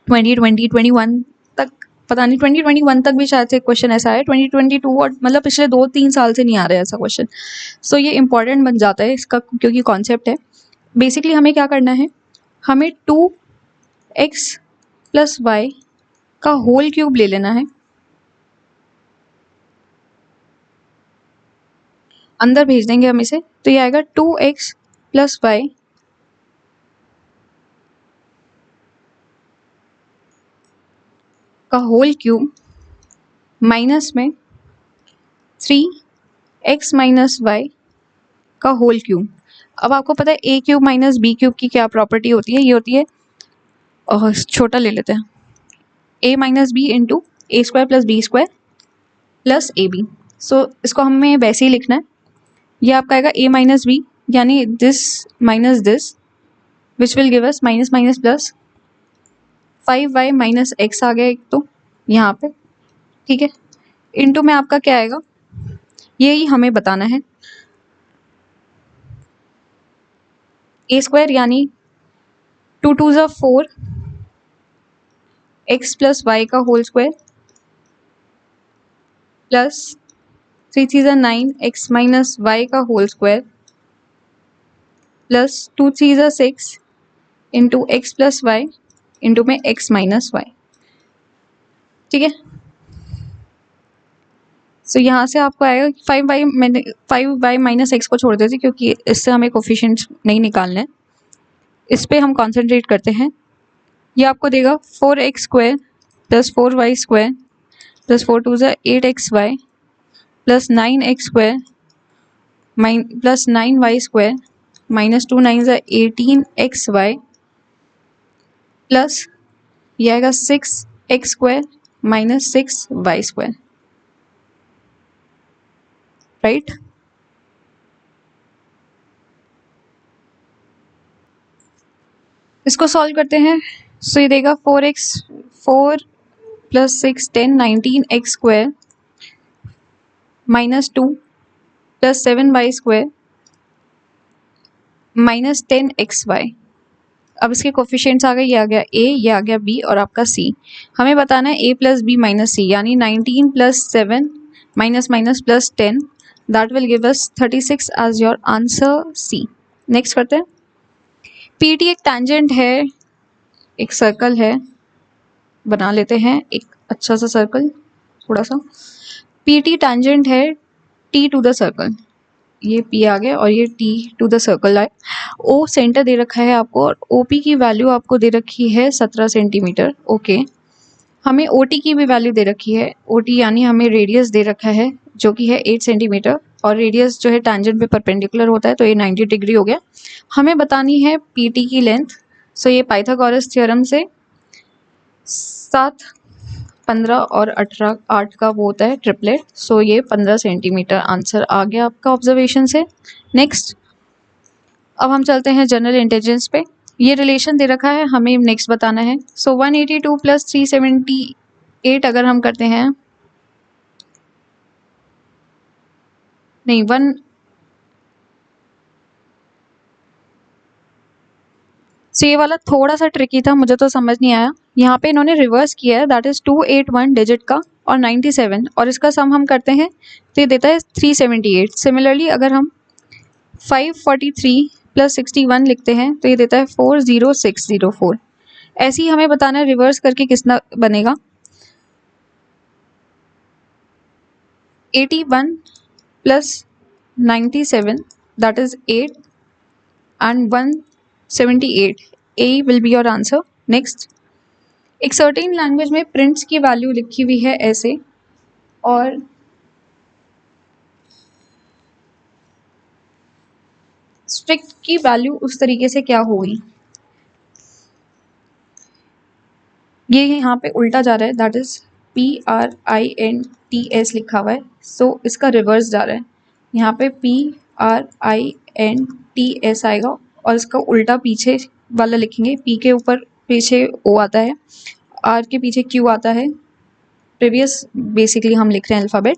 [SPEAKER 1] 2020, 21 तक, पता नहीं 2021 तक भी शायद से क्वेश्चन ऐसा है। 2022 और मतलब पिछले 2-3 साल से नहीं आ रहा है ऐसा क्वेश्चन। सो ये इंपॉर्टेंट बन जाता है इसका, क्योंकि कॉन्सेप्ट है। बेसिकली हमें क्या करना है, हमें 2x + y का होल क्यूब ले लेना है अंदर भेज देंगे हम इसे, तो ये आएगा 2x प्लस वाई का होल क्यूब माइनस में 3x माइनस वाई का होल क्यूब। अब आपको पता है a cube minus b cube की क्या प्रॉपर्टी होती है, ये होती है, छोटा ले लेते हैं, a minus B into A square plus B square plus A B. So इसको हमें वैसे ही लिखना है, ये आपका आएगा a माइनस बी यानी this minus this which will give us minus minus plus 5y minus X आ गया एक तो यहाँ पे, ठीक है, इंटू में आपका क्या आएगा, यही हमें बताना है, ए स्क्वायर यानी 2 2 ज़ा 4 एक्स प्लस वाई का होल स्क्वायर प्लस 3 3 ज़ा 9 एक्स माइनस वाई का होल स्क्वायर प्लस 2 3 ज़ा 6 into x plus y into में एक्स माइनस वाई, ठीक है। सो यहाँ से आपको आएगा 5y, मैंने 5y माइनस एक्स को छोड़ देते क्योंकि इससे हमें कोफिशिएंट्स नहीं निकालना है, इस पे हम कॉन्सेंट्रेट करते हैं। ये आपको देगा 4x square plus 4y square plus 4 2 ज़ा 8xy plus 9x square plus 9y square minus 2 9 ज़ा 18xy प्लस ये आएगा 6x square minus 6y square, right. इसको सॉल्व करते हैं, सो ये देगा 4 plus 6 10 19x square minus 2 plus 7y square minus 10xy। अब इसके कोफिशिएंट्स आ गए, ये आ गया a, ये आ गया b और आपका c। हमें बताना है a plus b minus c, यानी 19 plus 7 minus minus plus 10, that will give us 36 as your answer c। Next करते हैं, PT एक टैंजेंट है, एक सर्कल है, बना लेते हैं एक अच्छा सा सर्कल, थोड़ा सा। PT टैंजेंट है T टू द सर्कल, ये P आ गया और ये T टू द सर्कल आए। O सेंटर दे रखा है आपको और OP की वैल्यू आपको दे रखी है 17 सेंटीमीटर, ओके। हमें OT की भी वैल्यू दे रखी है, OT यानी हमें रेडियस दे रखा है जो कि है 8 सेंटीमीटर और रेडियस जो है टैंजेंट पे परपेंडिकुलर होता है, तो ये 90 डिग्री हो गया। हमें बतानी है PT की लेंथ, सो ये पाइथागोरस थ्योरम से 7 15 और 18 8 का वो होता है ट्रिपलेट, सो ये 15 सेंटीमीटर आंसर आ गया आपका ऑब्जर्वेशन से। नेक्स्ट, अब हम चलते हैं जनरल इंटेलिजेंस पे। ये रिलेशन दे रखा है, हमें नेक्स्ट बताना है। सो 182 प्लस 378 अगर हम करते हैं, नहीं सो ये वाला थोड़ा सा ट्रिकी था, मुझे तो समझ नहीं आया। यहाँ पे इन्होंने रिवर्स किया है, दैट इज 281 डिजिट का और 97 और इसका सम हम करते हैं तो ये देता है 378। सिमिलरली अगर हम 543 प्लस 61 लिखते हैं तो ये देता है 40604। ऐसे ही हमें बताना है रिवर्स करके कितना बनेगा। 81 plus 97 that is 8 and 178, A will be your answer. Next, एक सर्टेन लैंग्वेज में प्रिंट्स की वैल्यू लिखी हुई है ऐसे, और स्ट्रिक्ट की वैल्यू उस तरीके से क्या होगी, ये यहाँ पे उल्टा जा रहा है, दैट इज PRINTS लिखा हुआ है, सो इसका रिवर्स जा रहा है। यहाँ पे PRINTS आएगा और इसका उल्टा पीछे वाला लिखेंगे। P के ऊपर पीछे O आता है, R के पीछे Q आता है, प्रीवियस बेसिकली हम लिख रहे हैं अल्फ़ाबेट,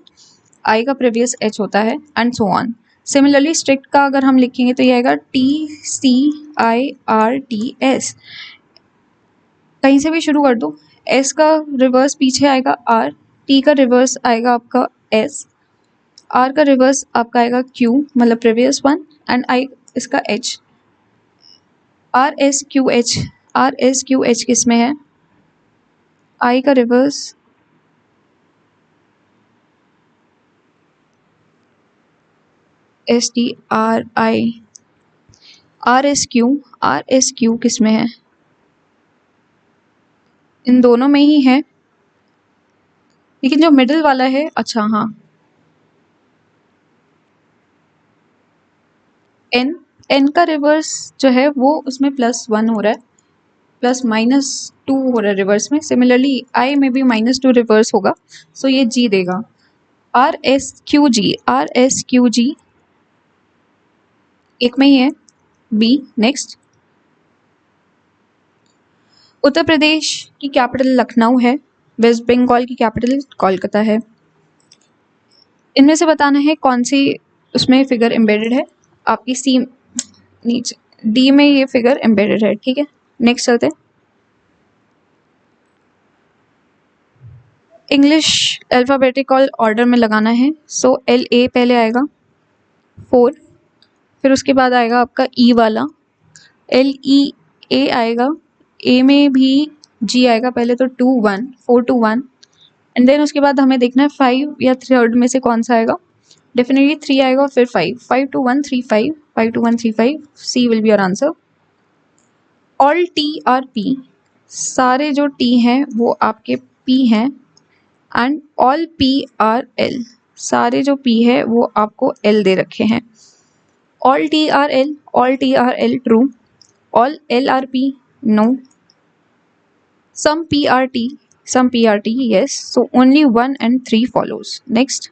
[SPEAKER 1] I का प्रीवियस H होता है and so on. Similarly strict का अगर हम लिखेंगे तो ये आएगा TCIRTS, कहीं से भी शुरू कर दो। S का रिवर्स पीछे आएगा R, T का रिवर्स आएगा आपका S, R का रिवर्स आपका आएगा Q मतलब प्रीवियस वन, एंड I इसका H। RSQH किस में है, I का रिवर्स STRI RSQ किस में है? इन दोनों में ही है, लेकिन जो मिडिल वाला है, अच्छा हाँ, N का रिवर्स जो है वो उसमें +1 हो रहा है, +-2 हो रहा है रिवर्स में। सिमिलरली I में भी -2 रिवर्स होगा, सो ये G देगा। RSQG एक में ही है, B। नेक्स्ट, उत्तर प्रदेश की कैपिटल लखनऊ है, वेस्ट बंगाल की कैपिटल कोलकाता है। इनमें से बताना है कौन सी उसमें फिगर एम्बेडेड है। आपकी सी नीचे डी में ये फिगर एम्बेडेड है, ठीक है। नेक्स्ट चलते हैं। इंग्लिश अल्फ़ाबेटिकल ऑर्डर में लगाना है, सो LA पहले आएगा 4, फिर उसके बाद आएगा आपका E वाला, LEA आएगा, A में भी G आएगा, पहले तो 2 1 4 2 1 एंड देन उसके बाद हमें देखना है 5 या थर्ड में से कौन सा आएगा। डेफिनेटली 3 आएगा और फिर 5 2 1 3 5 5 2 1 3 5, C will be your answer. All T are P, सारे जो T हैं वो आपके P हैं, and all P are L, सारे जो P है वो आपको L दे रखे हैं। All T are L true, all L are P no, some P are T yes, so only 1 and 3 follows. Next,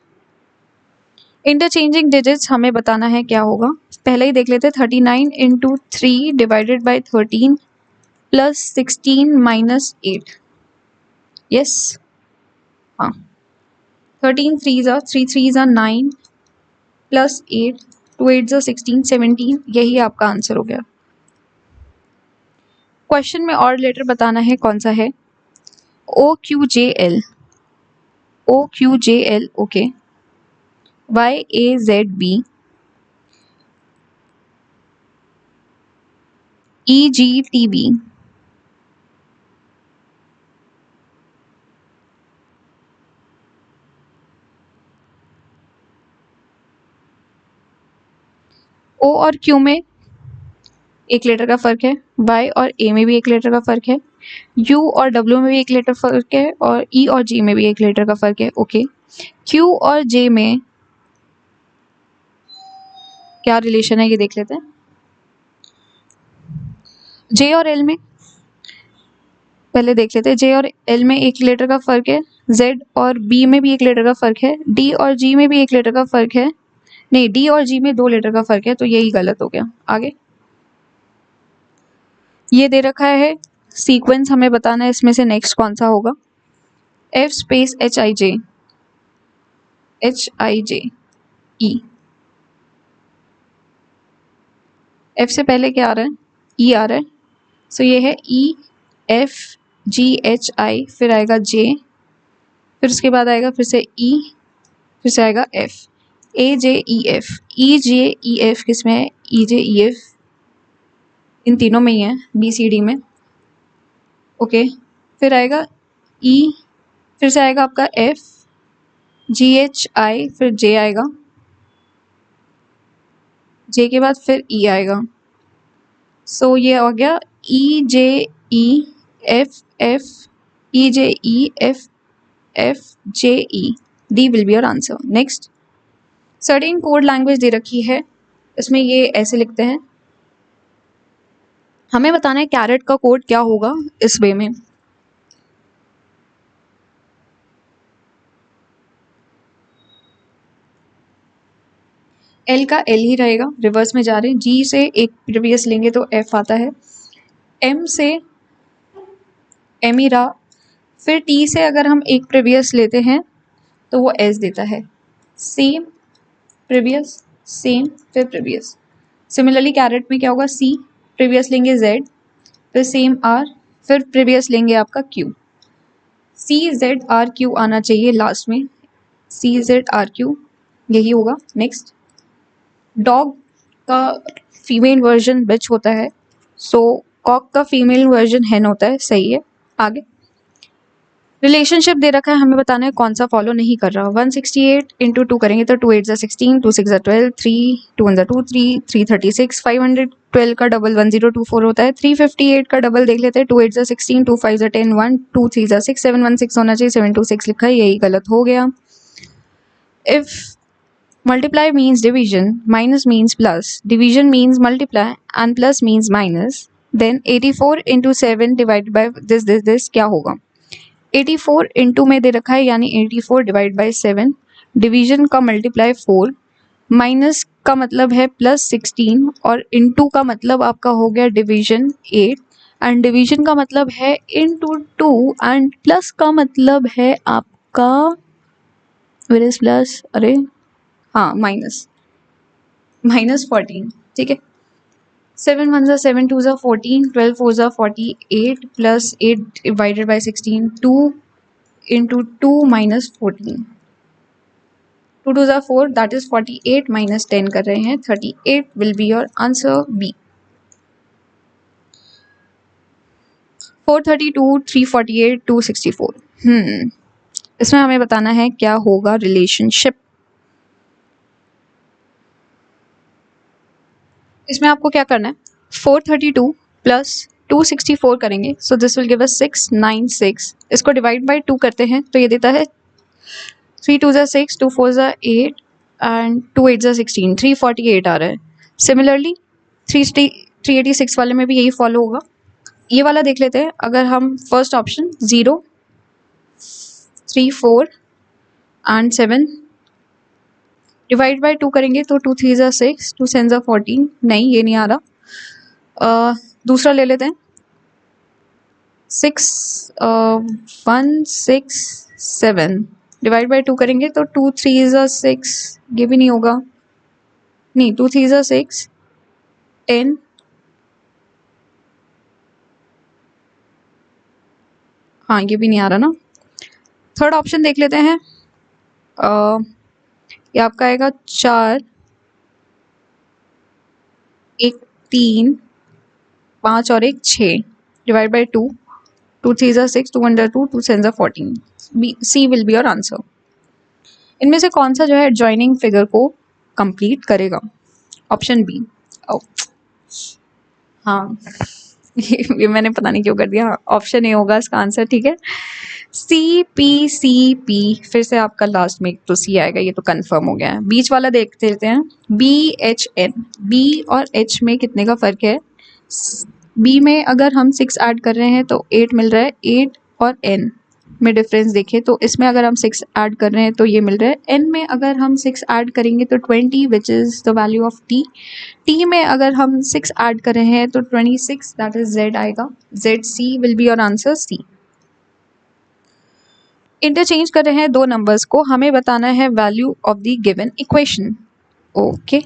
[SPEAKER 1] interchanging digits हमें बताना है क्या होगा। पहले ही देख लेते हैं, 39 into 3 divided by 13 plus 16 minus 8, yes हाँ, 13 3 ज़ा 9 प्लस 8 2 8 ज़ा 16 17, यही आपका आंसर हो गया। क्वेश्चन में और लेटर बताना है कौन सा है, OQJL okay, YAZB EGTB O और Q में एक लेटर का फर्क है, Y और A में भी एक लेटर का फर्क है, U और W में भी एक लेटर फर्क है, और E और G में भी एक लेटर का फर्क है। ओके, Q और J में क्या रिलेशन है ये देख लेते हैं। J और L में पहले देख लेते हैं, J और L में एक लेटर का फर्क है, Z और B में भी एक लेटर का फर्क है, D और G में भी एक लेटर का फर्क है, नहीं D और G में 2 लेटर का फर्क है, तो यही गलत हो गया। आगे ये दे रखा है सीक्वेंस, हमें बताना है इसमें से नेक्स्ट कौन सा होगा। F space HIJ E, F से पहले क्या आ रहा है, E आ रहा है, सो ये है EFGHI, फिर आएगा J, फिर उसके बाद आएगा फिर से E, फिर से आएगा F, AJEF EJEF किस में है, EJEF इन तीनों में ही है, BCD में। ओके, फिर आएगा E, फिर से आएगा आपका F GHI, फिर J आएगा, J के बाद फिर E आएगा, सो ये हो गया EJEFF EJEFFJE, D will be your answer. Next, certain code language दे रखी है, इसमें ये ऐसे लिखते हैं, हमें बताना है कैरेट का कोड क्या होगा इस वे में। L का L ही रहेगा, रिवर्स में जा रहे हैं, G से एक प्रीवियस लेंगे तो F आता है, M से M ही रहा, फिर T से अगर हम एक प्रीवियस लेते हैं तो वो S देता है, सेम प्रीवियस सेम फिर प्रीवियस। सिमिलरली कैरेट में क्या होगा, C प्रीवियस लेंगे Z, फिर सेम R, फिर प्रीवियस लेंगे आपका Q, CZRQ आना चाहिए लास्ट में, CZRQ यही होगा। नेक्स्ट, डॉग का फीमेल वर्जन बिच होता है, सो कॉक का फीमेल वर्जन हेन होता है, सही है। आगे, रिलेशनशिप दे रखा है, हमें बताना है कौन सा फॉलो नहीं कर रहा। 168 इंटू 2 करेंगे तो 2 8 जा 16, 2 6 जा 12, 3 2 1 जा 2 3 336, 512 का डबल 1024 होता है। 358 का डबल देख लेते हैं, 2 8 जा 16, 2 5 जा 10, 1 2 3 जा 6, 716 होना चाहिए, 726 लिखा है, यही गलत हो गया। If multiply means division, minus means plus, division means multiply and plus means minus, then 84 into 7 divided by this क्या होगा। 84 इंटू में दे रखा है यानी 84 डिवाइड बाई 7, डिवीजन का मल्टीप्लाई 4, माइनस का मतलब है प्लस 16 और इंटू का मतलब आपका हो गया डिवीजन 8 एंड डिवीजन का मतलब है इंटू 2 एंड प्लस का मतलब है आपका वेयर इज प्लस, अरे हाँ माइनस 14, ठीक है। 7 1 जा 7 2 जा 14, 12 4 जा 48 plus 8 divided by 16, 2 into 2 minus 14, 2 2 जा 4, that is 48 minus 10 कर रहे हैं, 38 will be your answer B। 432, 348, 264। इसमें हमें बताना है क्या होगा रिलेशनशिप। इसमें आपको क्या करना है, 432 प्लस 264 करेंगे, सो दिस विल गिव अस 696। इसको डिवाइड बाई 2 करते हैं तो ये देता है 3 2 जा 6, 2 4 जा 8 एंड 2 8 जा 16, 348 आ रहा है। सिमिलरली 386 वाले में भी यही फॉलो होगा। ये वाला देख लेते हैं, अगर हम first option 0 3 4 and 7 divide by 2 करेंगे तो 2 3 जा 6, 2 7 जा 14, नहीं ये नहीं आ रहा। दूसरा ले लेते हैं 6 1 6 7 डिवाइड बाई 2 करेंगे तो 2 3 जा 6, ये भी नहीं होगा, नहीं 2 3 जा 6 10, हाँ ये भी नहीं आ रहा ना। थर्ड ऑप्शन देख लेते हैं, ये आपका आएगा 4 1 3 5 और 1 6 डिवाइड बाई 2, 2 3 जा 6, 2 1 जा 2, 2 7 जा 14, सी विल बी योर आंसर। इनमें से कौन सा जो है एडजॉइनिंग फिगर को कंप्लीट करेगा, ऑप्शन बी। हाँ ये मैंने पता नहीं क्यों कर दिया, ऑप्शन ए होगा इसका आंसर, ठीक है। CPCP, फिर से आपका लास्ट में तो सी आएगा, ये तो कंफर्म हो गया है। बीच वाला देख लेते हैं, BHN, B और H में कितने का फर्क है। B में अगर हम 6 ऐड कर रहे हैं तो 8 मिल रहा है, 8 और N में डिफरेंस देखें तो इसमें अगर हम 6 ऐड कर रहे हैं तो ये मिल रहा है। N में अगर हम 6 ऐड करेंगे तो 20 which is the value of T। T में अगर हम 6 ऐड कर रहे हैं तो 26, दैट इज Z आएगा। ZC will be your answer, C। Interchange कर रहे हैं दो नंबर्स को, हमें बताना है value of the given equation. Okay,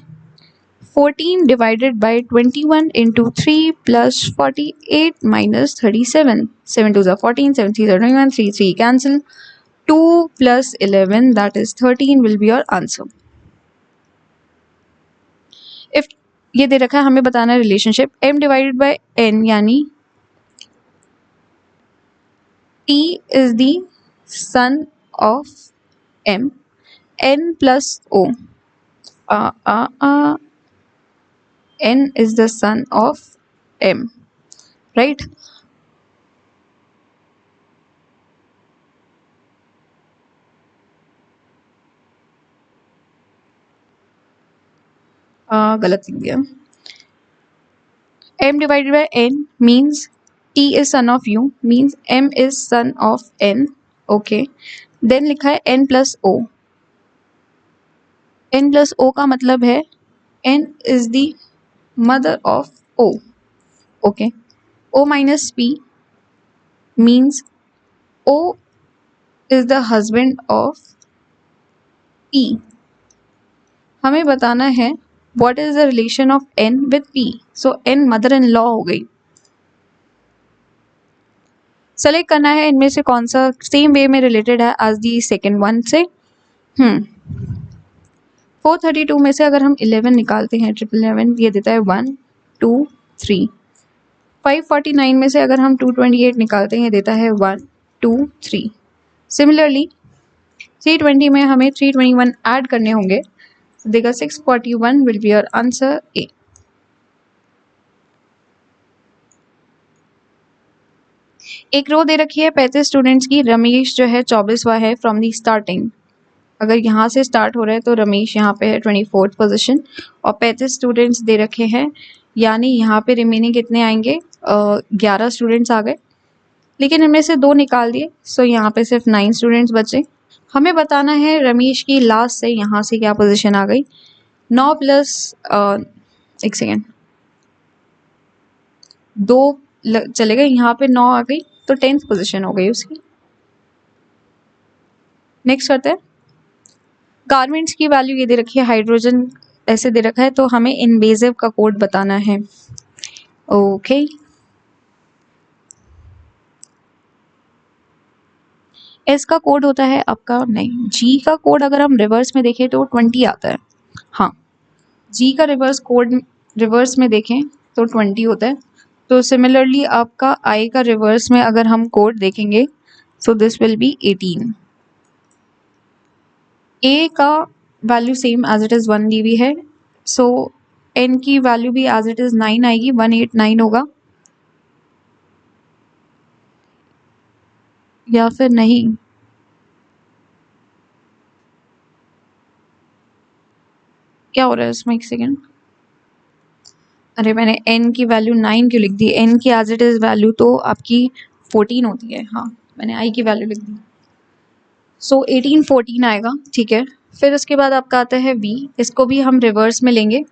[SPEAKER 1] 14 divided by 21 into 3 plus 48 minus 37, 7 2 जा 14, 7 3 जा 21, 3 3 cancel, 2 plus 11 that is 13 will be your answer. If ये दे रखा है, हमें बताना है relationship m divided by n यानी t is the son of m, n plus o, n is the son of m, right? गलत लिख दिया। m divided by n means t is son of u, means m is son of n, okay। then लिखा है n plus o, n plus o का मतलब है n is the mother of o, okay। o minus p means o is the husband of p। हमें बताना है what is the relation of n with p, so n mother in law हो गई। Select करना है इनमें से कौन सा सेम वे में रिलेटेड है एज दी सेकेंड वन से। 432 में से अगर हम 11 निकालते हैं, 11 ये देता है 1 2 3। 549 में से अगर हम 228 निकालते हैं, देता है 1 2 3। सिमिलरली 320 में हमें 321 ऐड करने होंगे, देगा 641 will be your answer A. एक रो दे रखी है 35 स्टूडेंट्स की, रमेश जो है 24वां है फ्रॉम दी स्टार्टिंग। अगर यहाँ से स्टार्ट हो रहा है तो रमेश यहाँ पे है 24th पोजीशन, और 35 स्टूडेंट्स दे रखे हैं, यानी यहाँ पे रिमेनिंग कितने आएंगे, 11 स्टूडेंट्स आ गए, लेकिन इनमें से 2 निकाल दिए, सो यहाँ पे सिर्फ 9 स्टूडेंट्स बचे। हमें बताना है रमेश की लास्ट से यहाँ से क्या पोजीशन आ गई। 9 प्लस एक सेकेंड 2 चले गए, यहाँ पे 9 आ गई, तो 10th पोजीशन हो गई उसकी। नेक्स्ट करते हैं, गारमेंट्स की वैल्यू ये दे रखी है, हाइड्रोजन ऐसे दे रखा है, तो हमें इन्वेजिव का कोड बताना है। ओके एस का कोड होता है आपका, नहीं जी का कोड अगर हम रिवर्स में देखें तो 20 आता है। हाँ, जी का रिवर्स कोड रिवर्स में देखें तो 20 होता है। तो सिमिलरली आपका आई का रिवर्स में अगर हम कोड देखेंगे, so this will be 18। A का value same as it is 1 dB है, सो एन की वैल्यू भी एज इट इज़ 9 आएगी, 189 होगा, या फिर नहीं, क्या हो रहा है इसमें, एक सेकेंड, अरे मैंने n की वैल्यू 9 क्यों लिख दी, n की एज इट इज़ वैल्यू तो आपकी 14 होती है। हाँ, मैंने i की वैल्यू लिख दी, सो 18 14 आएगा, ठीक है। फिर उसके बाद आपका आता है v, इसको भी हम रिवर्स में लेंगे।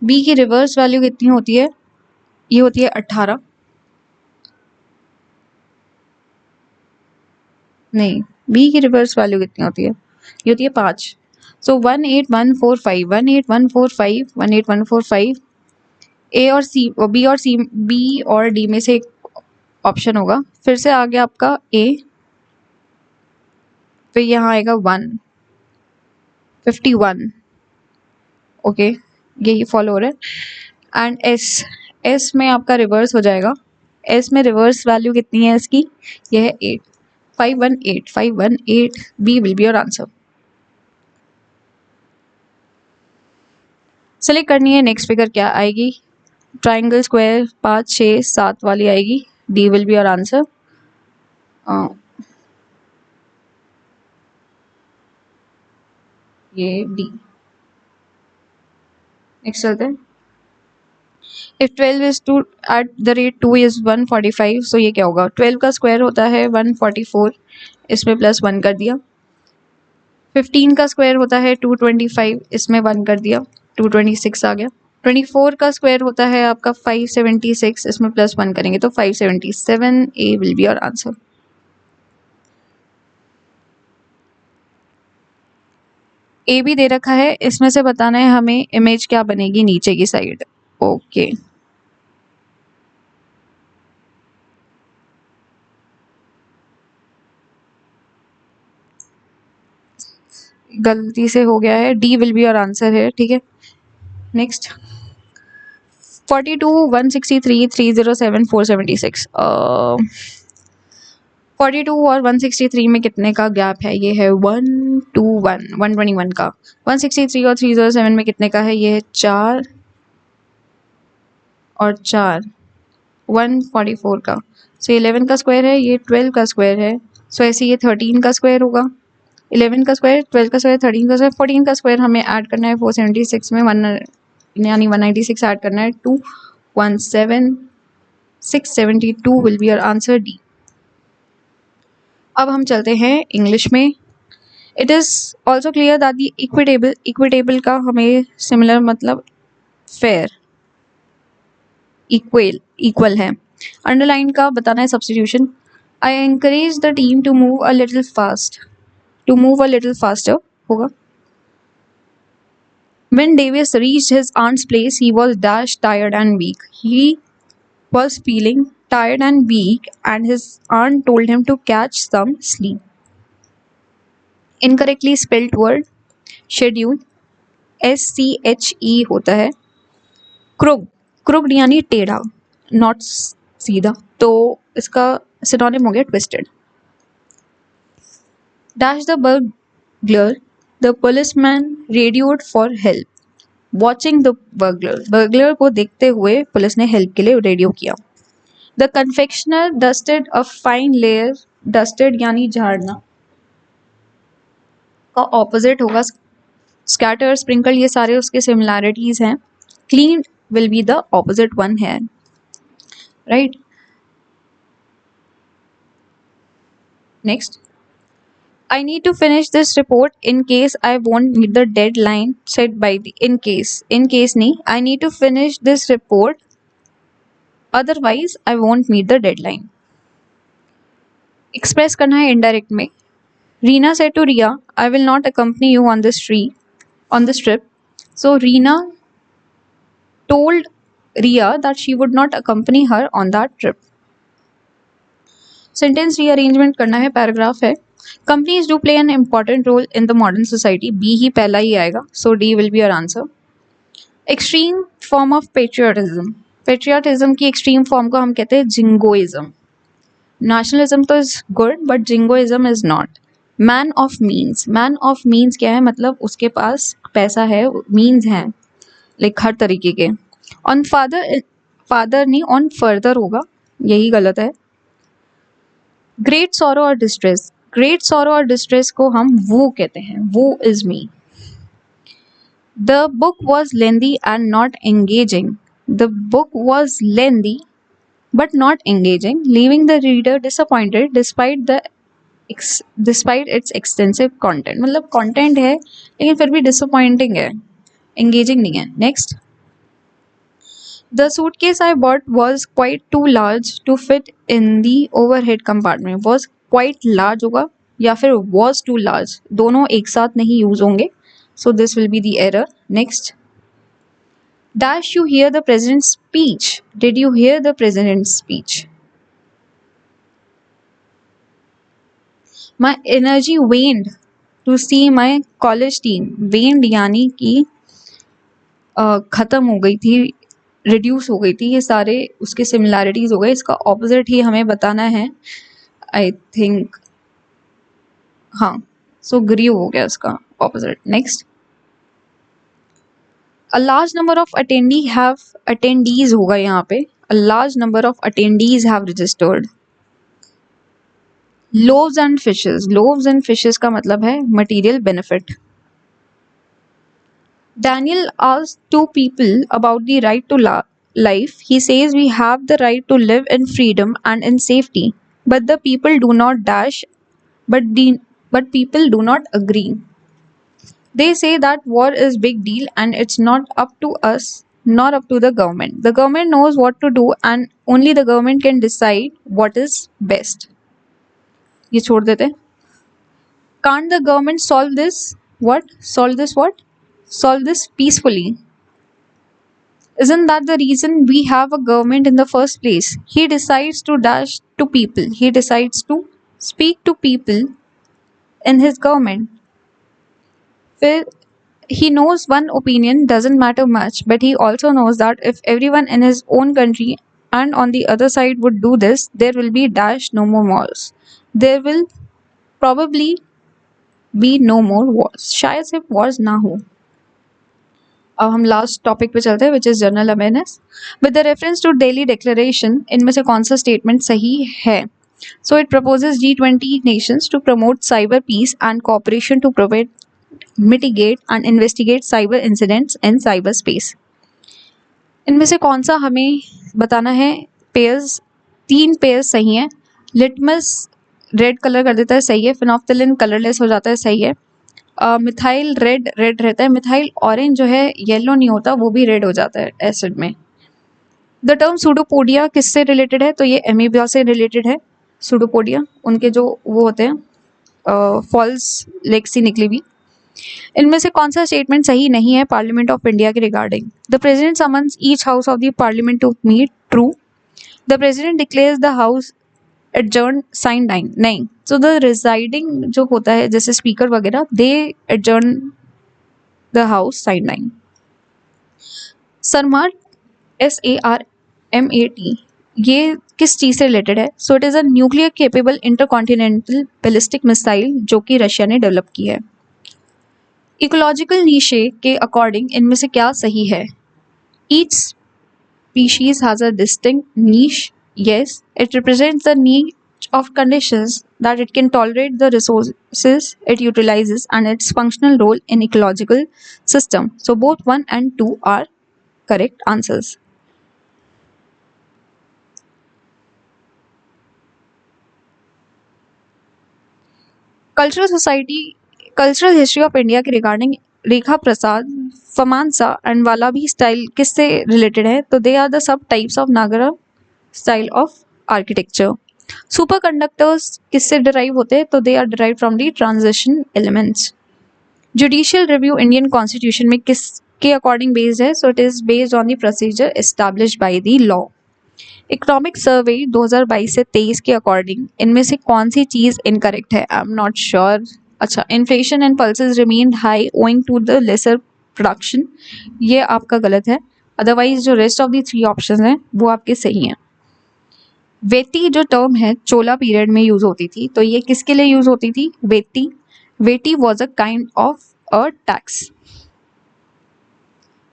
[SPEAKER 1] v की रिवर्स वैल्यू कितनी होती है, ये होती है 18, नहीं v की रिवर्स वैल्यू कितनी होती है, ये होती है 5। सो 18145 18145 18145, ए और सी, बी और डी में से एक ऑप्शन होगा। फिर से आ गया आपका ए, फिर यहाँ आएगा 151, ओके, यही फॉलो हो रहा है। एंड एस में आपका रिवर्स हो जाएगा, एस में रिवर्स वैल्यू कितनी है इसकी, यह है 8, 518 B will be your answer. Select करनी है नेक्स्ट फिगर क्या आएगी, ट्राइंगल स्क्वायर 5 6 7 वाली आएगी, D will be your answer. ये डी। नेक्स्ट चलते हैं, if 12 is to at the rate 2 is 145, सो ये क्या होगा, 12 का स्क्वायर होता है 144, इसमें प्लस 1 कर दिया। 15 का स्क्वायर होता है 225, इसमें 1 कर दिया, 226 आ गया। 24 का स्क्वायर होता है आपका 576, इसमें प्लस 1 करेंगे तो 577, ए विल बी योर आंसर। ए भी दे रखा है, इसमें से बताना है हमें इमेज क्या बनेगी नीचे की साइड। ओके गलती से हो गया है, D will be your answer है, ठीक है। नेक्स्ट 42 163 307 476, 42 और 163 में कितने का गैप है, ये है 121 121 का। 163 और 307 में कितने का है, ये है 4 और 4 144 का। सो 11 का स्क्वायर है, ये 12 का स्क्वायर है, सो ऐसे ये 13 का स्क्वायर होगा। 11 का स्क्वायर, 12 का स्क्वायर, 13 का स्क्वायर, 14 का स्क्वायर हमें ऐड करना है 476 में, 1 यानी 196 ऐड करना है, 217 672 will be your answer, D. अब हम चलते हैं इंग्लिश में। It is also clear that the equitable का हमें सिमिलर मतलब फेयर, इक्वल है। अंडरलाइन का बताना है substitution, I encourage the team to move a little faster होगा। When Davis reached his aunt's place, he was dashed tired and weak. He was feeling tired and weak, and his aunt told him to catch some sleep. Incorrectly spelled word schedule, SCHE होता है। crooked यानी टेढ़ा, not सीधा, तो इसका synonym हो गया twisted. Dash the burglar, the policeman radioed for help. Watching the burglar को देखते हुए पुलिस ने हेल्प के लिए रेडियो किया. The confectioner dusted a fine layer. Dusted यानी झाड़ना का ऑपोजिट होगा स्कैटर, स्प्रिंकल, ये सारे उसके सिमिलैरिटीज हैं. Cleaned will be the opposite one here, right? Next. I need to finish this report in case I won't meet the deadline set by the in case नहीं, I need to finish this report otherwise I won't meet the deadline. Express करना है indirect में. Reena said to Ria, I will not accompany you on this trip. So Reena told Ria that she would not accompany her on that trip. Sentence rearrangement करना है, paragraph है. Companies do play an important role in the modern society. B ही पहला ही आएगा, so D will be your answer. Extreme form of patriotism. Patriotism की extreme form को हम कहते हैं jingoism. Nationalism तो is good, but jingoism is not. Man of means. Man of means क्या है? मतलब उसके पास पैसा है, means हैं, like हर तरीके के. On father नहीं, on further होगा, यही गलत है. Great sorrow or distress. Great sorrow or distress को हम वो कहते हैं, वो is me. The book was lengthy and not engaging. The book was lengthy but not engaging, leaving the reader disappointed despite its extensive content. मतलब content है लेकिन फिर भी disappointing है, engaging नहीं है. Next. The suitcase I bought was quite too large to fit in the overhead compartment. Was quite large होगा या फिर was too large, दोनों एक साथ नहीं यूज होंगे. So this will be the error. Next. Dash you hear the president's speech. Did you hear the president's speech? My energy waned to see my college team. Waned यानी कि खत्म हो गई थी, रिड्यूस हो गई थी, ये सारे उसके सिमिलैरिटीज हो गए. इसका ऑपोजिट ही हमें बताना है, आई थिंक. हाँ, सो ग्रीव हो गया इसका opposite. Next. A large number of attendees होगा यहाँ पे. A large number of attendees have registered. Loaves and fishes. Loaves and fishes का मतलब है material benefit. Daniel asked two people about the right to life. He says we have the right to live in freedom and in safety, but the people do not dash. But people do not agree. They say that war is big deal and it's not up to us, not up to the government. The government knows what to do and only the government can decide what is best. ये छोड़ देते. Can't the government solve this? What? Solve this what? Solve this peacefully. Isn't that the reason we have a government in the first place? He decides to dash to people. He decides to speak to people in his government. He knows one opinion doesn't matter much, but he also knows that if everyone in his own country and on the other side would do this, there will be no more wars. There will probably be no more wars. शायद सिर्फ wars ना हो. अब हम last topic पे चलते हैं, which is general awareness. With the reference to Delhi declaration, इनमें से कौन सा स्टेटमेंट सही है? So it proposes G20 nations to promote cyber peace and cooperation to prevent, mitigate and investigate cyber incidents in cyberspace. इनमें से कौन सा हमें बताना है? पेयर्स, 3 पेयर्स सही हैं. लिटमस रेड कलर कर देता है, सही है. फिनोफ्थिलिन कलरलेस हो जाता है, सही है. मिथाइल रेड रहता है. मिथाइल ऑरेंज जो है येलो नहीं होता, वो भी रेड हो जाता है एसिड में. द टर्म सूडोपोडिया किससे रिलेटेड है? तो ये एमीबिया से रिलेटेड है. सूडोपोडिया उनके जो वो होते हैं फॉल्स लेग्स सी निकली भी. इनमें से कौन सा स्टेटमेंट सही नहीं है पार्लियामेंट ऑफ इंडिया के regarding? The president summons each house of the parliament to meet. True. The president declares the house adjourn sine die. नहीं. सो द रिजाइडिंग जो होता है जैसे स्पीकर वगैरह, they adjourn the house sine die. Sarmat, SARMAT, ये किस चीज़ से रिलेटेड है? So it is a nuclear capable intercontinental ballistic missile जो कि रशिया ने डेवलप की है। इकोलॉजिकल नीशे के अकॉर्डिंग इनमें से क्या सही है? Each species has a distinct niche. Yes, it represents the niche of conditions that it can tolerate the resources it utilizes and its functional role in ecological system. So both 1 and 2 are correct answers. Cultural history of India के regarding Rekha Prasad, Phamsana and Valabhi style किससे related है? तो they are the subtypes of Nagara style of architecture. Superconductors किससे derive होते हैं? तो they are derive from the transition elements. Judicial review Indian constitution में किसके अकॉर्डिंग बेस्ड है? So it is based on the procedure established by the law. Economic survey 2022 से 23 के according इनमें से कौन सी चीज इनकरेक्ट है? I am not sure. अच्छा, inflation and pulses remained high owing to the lesser production, ये आपका गलत है. अदरवाइज जो रेस्ट ऑफ द 3 ऑप्शन हैं वो आपके सही हैं. वेटी जो टर्म है चोला पीरियड में यूज होती थी, तो ये किसके लिए यूज होती थी? Vetti was a kind of a tax.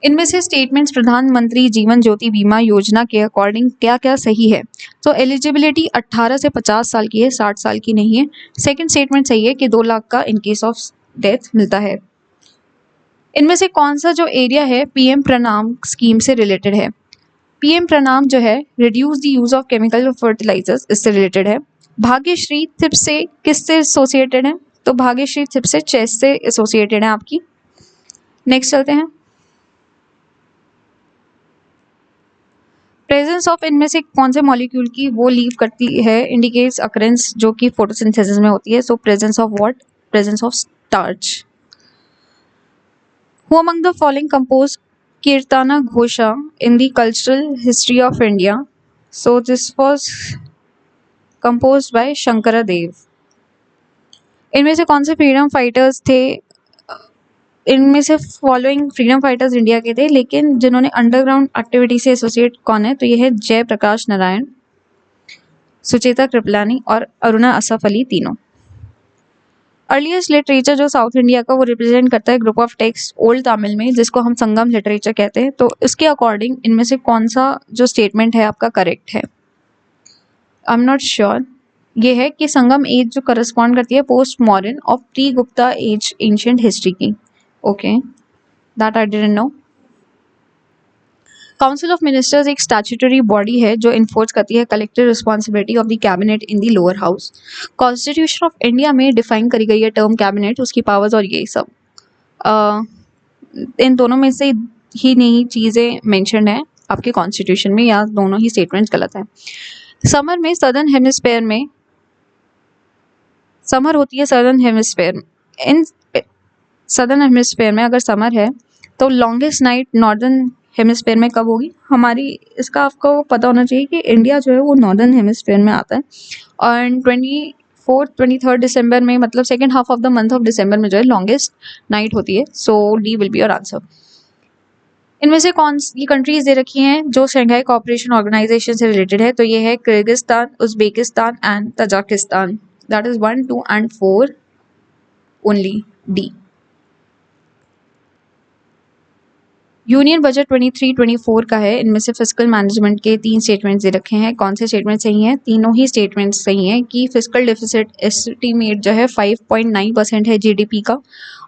[SPEAKER 1] इनमें से स्टेटमेंट्स प्रधानमंत्री जीवन ज्योति बीमा योजना के अकॉर्डिंग क्या क्या सही है? तो एलिजिबिलिटी 18 से 50 साल की है, 60 साल की नहीं है. सेकंड स्टेटमेंट सही है कि 2 लाख का इन केस ऑफ डेथ मिलता है. इनमें से कौन सा जो एरिया है पीएम प्रणाम स्कीम से रिलेटेड है? पीएम प्रणाम जो है reduce the use of chemical fertilizers, इससे रिलेटेड है. भाग्यश्री थिप से किससे एसोसिएटेड है? तो भाग्यश्री थिप से चेस से एसोसिएटेड है आपकी. नेक्स्ट चलते हैं. प्रेजेंस ऑफ इनमें से कौन से मॉलिक्यूल की वो लीव करती है इंडिकेट्स अकरेंस जो कि फोटोसिंथेसिस में होती है. So presence of what? Presence of starch. Who among the following composed Kirtana Ghosha in the cultural history of India? So this was composed by Shankara Dev. इनमें से कौन से फ्रीडम फाइटर्स थे? इनमें से फॉलोइंग फ्रीडम फाइटर्स इंडिया के थे, लेकिन जिन्होंने अंडरग्राउंड एक्टिविटी से एसोसिएट कौन है? तो ये है जयप्रकाश नारायण, सुचेता कृपलानी और अरुणा असफ अली, तीनों. अर्लीस्ट लिटरेचर जो साउथ इंडिया का वो रिप्रेजेंट करता है group of text old Tamil में, जिसको हम संगम लिटरेचर कहते हैं. तो इसके अकॉर्डिंग इनमें से कौन सा जो स्टेटमेंट है आपका करेक्ट है? I am not sure. ये है कि संगम एज जो करस्पॉन्ड करती है पोस्ट मॉडर्न और pre Gupta age ancient history की. Okay, that I didn't know. Council of ministers एक स्टैट्यूटरी बॉडी है जो इन्फोर्स करती है collective responsibility of the cabinet in the lower house. Constitution of India में डिफाइन करी गई है टर्म कैबिनेट, उसकी पावर्स और ये सब. इन दोनों में से ही नहीं चीज़ें मेंशन है आपके कॉन्स्टिट्यूशन में, या दोनों ही स्टेटमेंट्स गलत है. समर में सदर्न हेमिस्फेयर में समर होती है southern hemisphere. In southern hemisphere में अगर समर है तो लॉन्गेस्ट नाइट नॉर्दर्न हेमिस्फेयर में कब होगी? हमारी इसका आपको पता होना चाहिए कि इंडिया जो है वो नॉर्दर्न हेमिस्फेयर में आता है, और 23 दिसंबर में, मतलब second half of the month of December में जो है लॉन्गेस्ट नाइट होती है. So D will be your answer. इनमें से कौन सी कंट्रीज दे रखी हैं जो शंघाई कोऑपरेशन ऑर्गेनाइजेशन से रिलेटेड है? तो ये है Kyrgyzstan, Uzbekistan and Tajikistan. That is 1, 2 and 4 only, D. Union budget 23-24 का है. इनमें से फिस्कल मैनेजमेंट के 3 स्टेटमेंट्स दे रखे हैं. कौन से स्टेटमेंट सही हैं? तीनों ही स्टेटमेंट्स सही हैं कि फिस्कल डेफिसिट एस्टिमेट जो है 5.9% है जीडीपी का,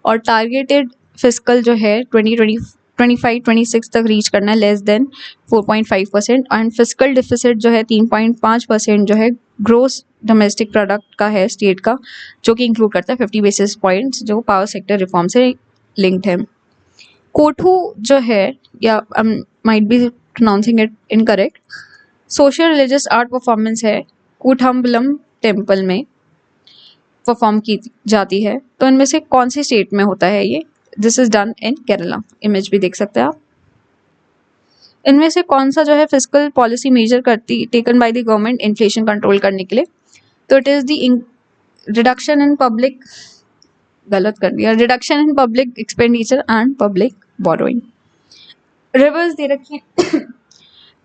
[SPEAKER 1] और टारगेटेड फिस्कल जो है 2025-26 तक रीच करना है less than 4.5%, and fiscal deficit जो है 3.5% जो है ग्रोस डोमेस्टिक प्रोडक्ट का है स्टेट का, जो कि इंक्लूड करता है 50 बेसिस पॉइंट्स जो पावर सेक्टर रिफॉर्म से लिंक्ड है. कोठू जो है, या might be pronouncing it incorrect, social religious art performance है, कूठम्बलम टेम्पल में परफॉर्म की जाती है. तो इनमें से कौन सी स्टेट में होता है ये? This is done in Kerala. Image भी देख सकते हैं आप. इनमें से कौन सा जो है फिस्कल पॉलिसी मेजर करती taken by the government inflation control करने के लिए? तो it is the reduction in public, गलत कर दिया, reduction in public expenditure and public borrowing. Rivers दे रखी है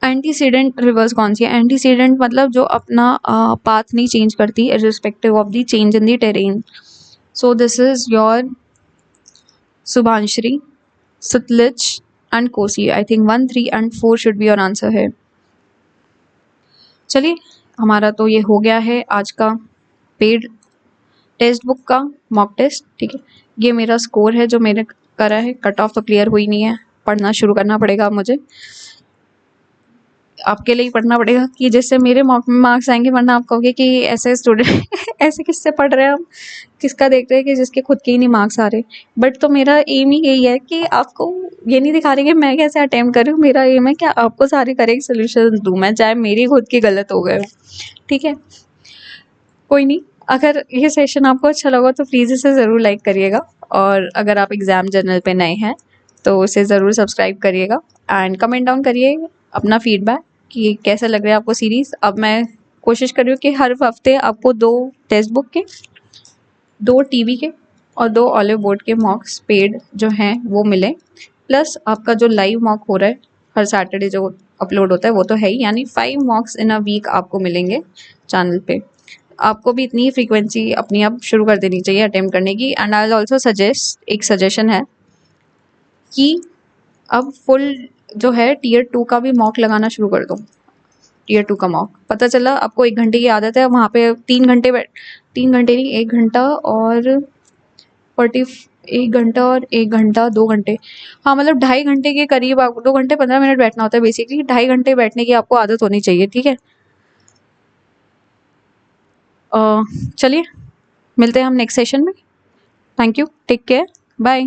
[SPEAKER 1] एंटीसीडेंट रिवर्स कौन सी है? एंटीसीडेंट मतलब जो अपना पाथ नहीं चेंज करती irrespective of the change in the terrain. So this is your Subansiri, Sutlej and Kosi. I think 1, 3 and 4 should be your answer है. चलिए, हमारा तो ये हो गया है आज का पेड टेक्स्ट बुक का मॉक टेस्ट. ठीक है, ये मेरा स्कोर है जो मैंने करा है. कट ऑफ तो क्लियर हुई नहीं है, पढ़ना शुरू करना पड़ेगा मुझे. आपके लिए ही पढ़ना पड़ेगा कि जिससे मेरे मॉक में मार्क्स आएंगे, वरना आप कहोगे कि ऐसे स्टूडेंट ऐसे किससे पढ़ रहे हैं हम, किसका देख रहे हैं कि जिसके खुद के ही नहीं मार्क्स आ रहे. बट तो मेरा एम ही यही है कि आपको ये नहीं दिखा रही कि मैं कैसे अटेम्प्ट कर रही हूँ. मेरा एम है कि आपको सारे करेक्ट सोल्यूशन दूँ मैं, चाहे मेरी खुद की गलत हो गए. ठीक है, कोई नहीं. अगर ये सेशन आपको अच्छा लगा तो प्लीज़ इसे ज़रूर लाइक करिएगा. और अगर आप एग्ज़ाम जर्नल पे नए हैं तो उसे ज़रूर सब्सक्राइब करिएगा. एंड कमेंट डाउन करिए अपना फीडबैक कि कैसा लग रहा है आपको सीरीज़. अब मैं कोशिश कर रही हूँ कि हर हफ्ते आपको 2 टेक्स्ट बुक के, 2 टीवी के और 2 ऑलिव बोर्ड के मॉक्स पेड जो हैं वो मिले. प्लस आपका जो लाइव मॉक हो रहा है हर सैटरडे जो अपलोड होता है वो तो है ही, यानी 5 मॉक्स इन अ वीक आपको मिलेंगे चैनल पे. आपको भी इतनी फ्रीक्वेंसी अपनी आप शुरू कर देनी चाहिए अटेम्प्ट करने की. And I will also suggest, एक सजेशन है कि अब फुल जो है टीयर 2 का भी मॉक लगाना शुरू कर दो. टीयर 2 का मॉक पता चला आपको 1 घंटे की आदत है, वहाँ पे 3 घंटे 3 घंटे नहीं, 1 घंटा और 1 घंटा और 1 घंटा 2 घंटे, हाँ मतलब 2.5 घंटे के करीब, आपको 2 घंटे 15 मिनट बैठना होता है बेसिकली. 2.5 घंटे बैठने की आपको आदत होनी चाहिए. ठीक है, चलिए मिलते हैं हम नेक्स्ट सेशन में. Thank you, take care, bye.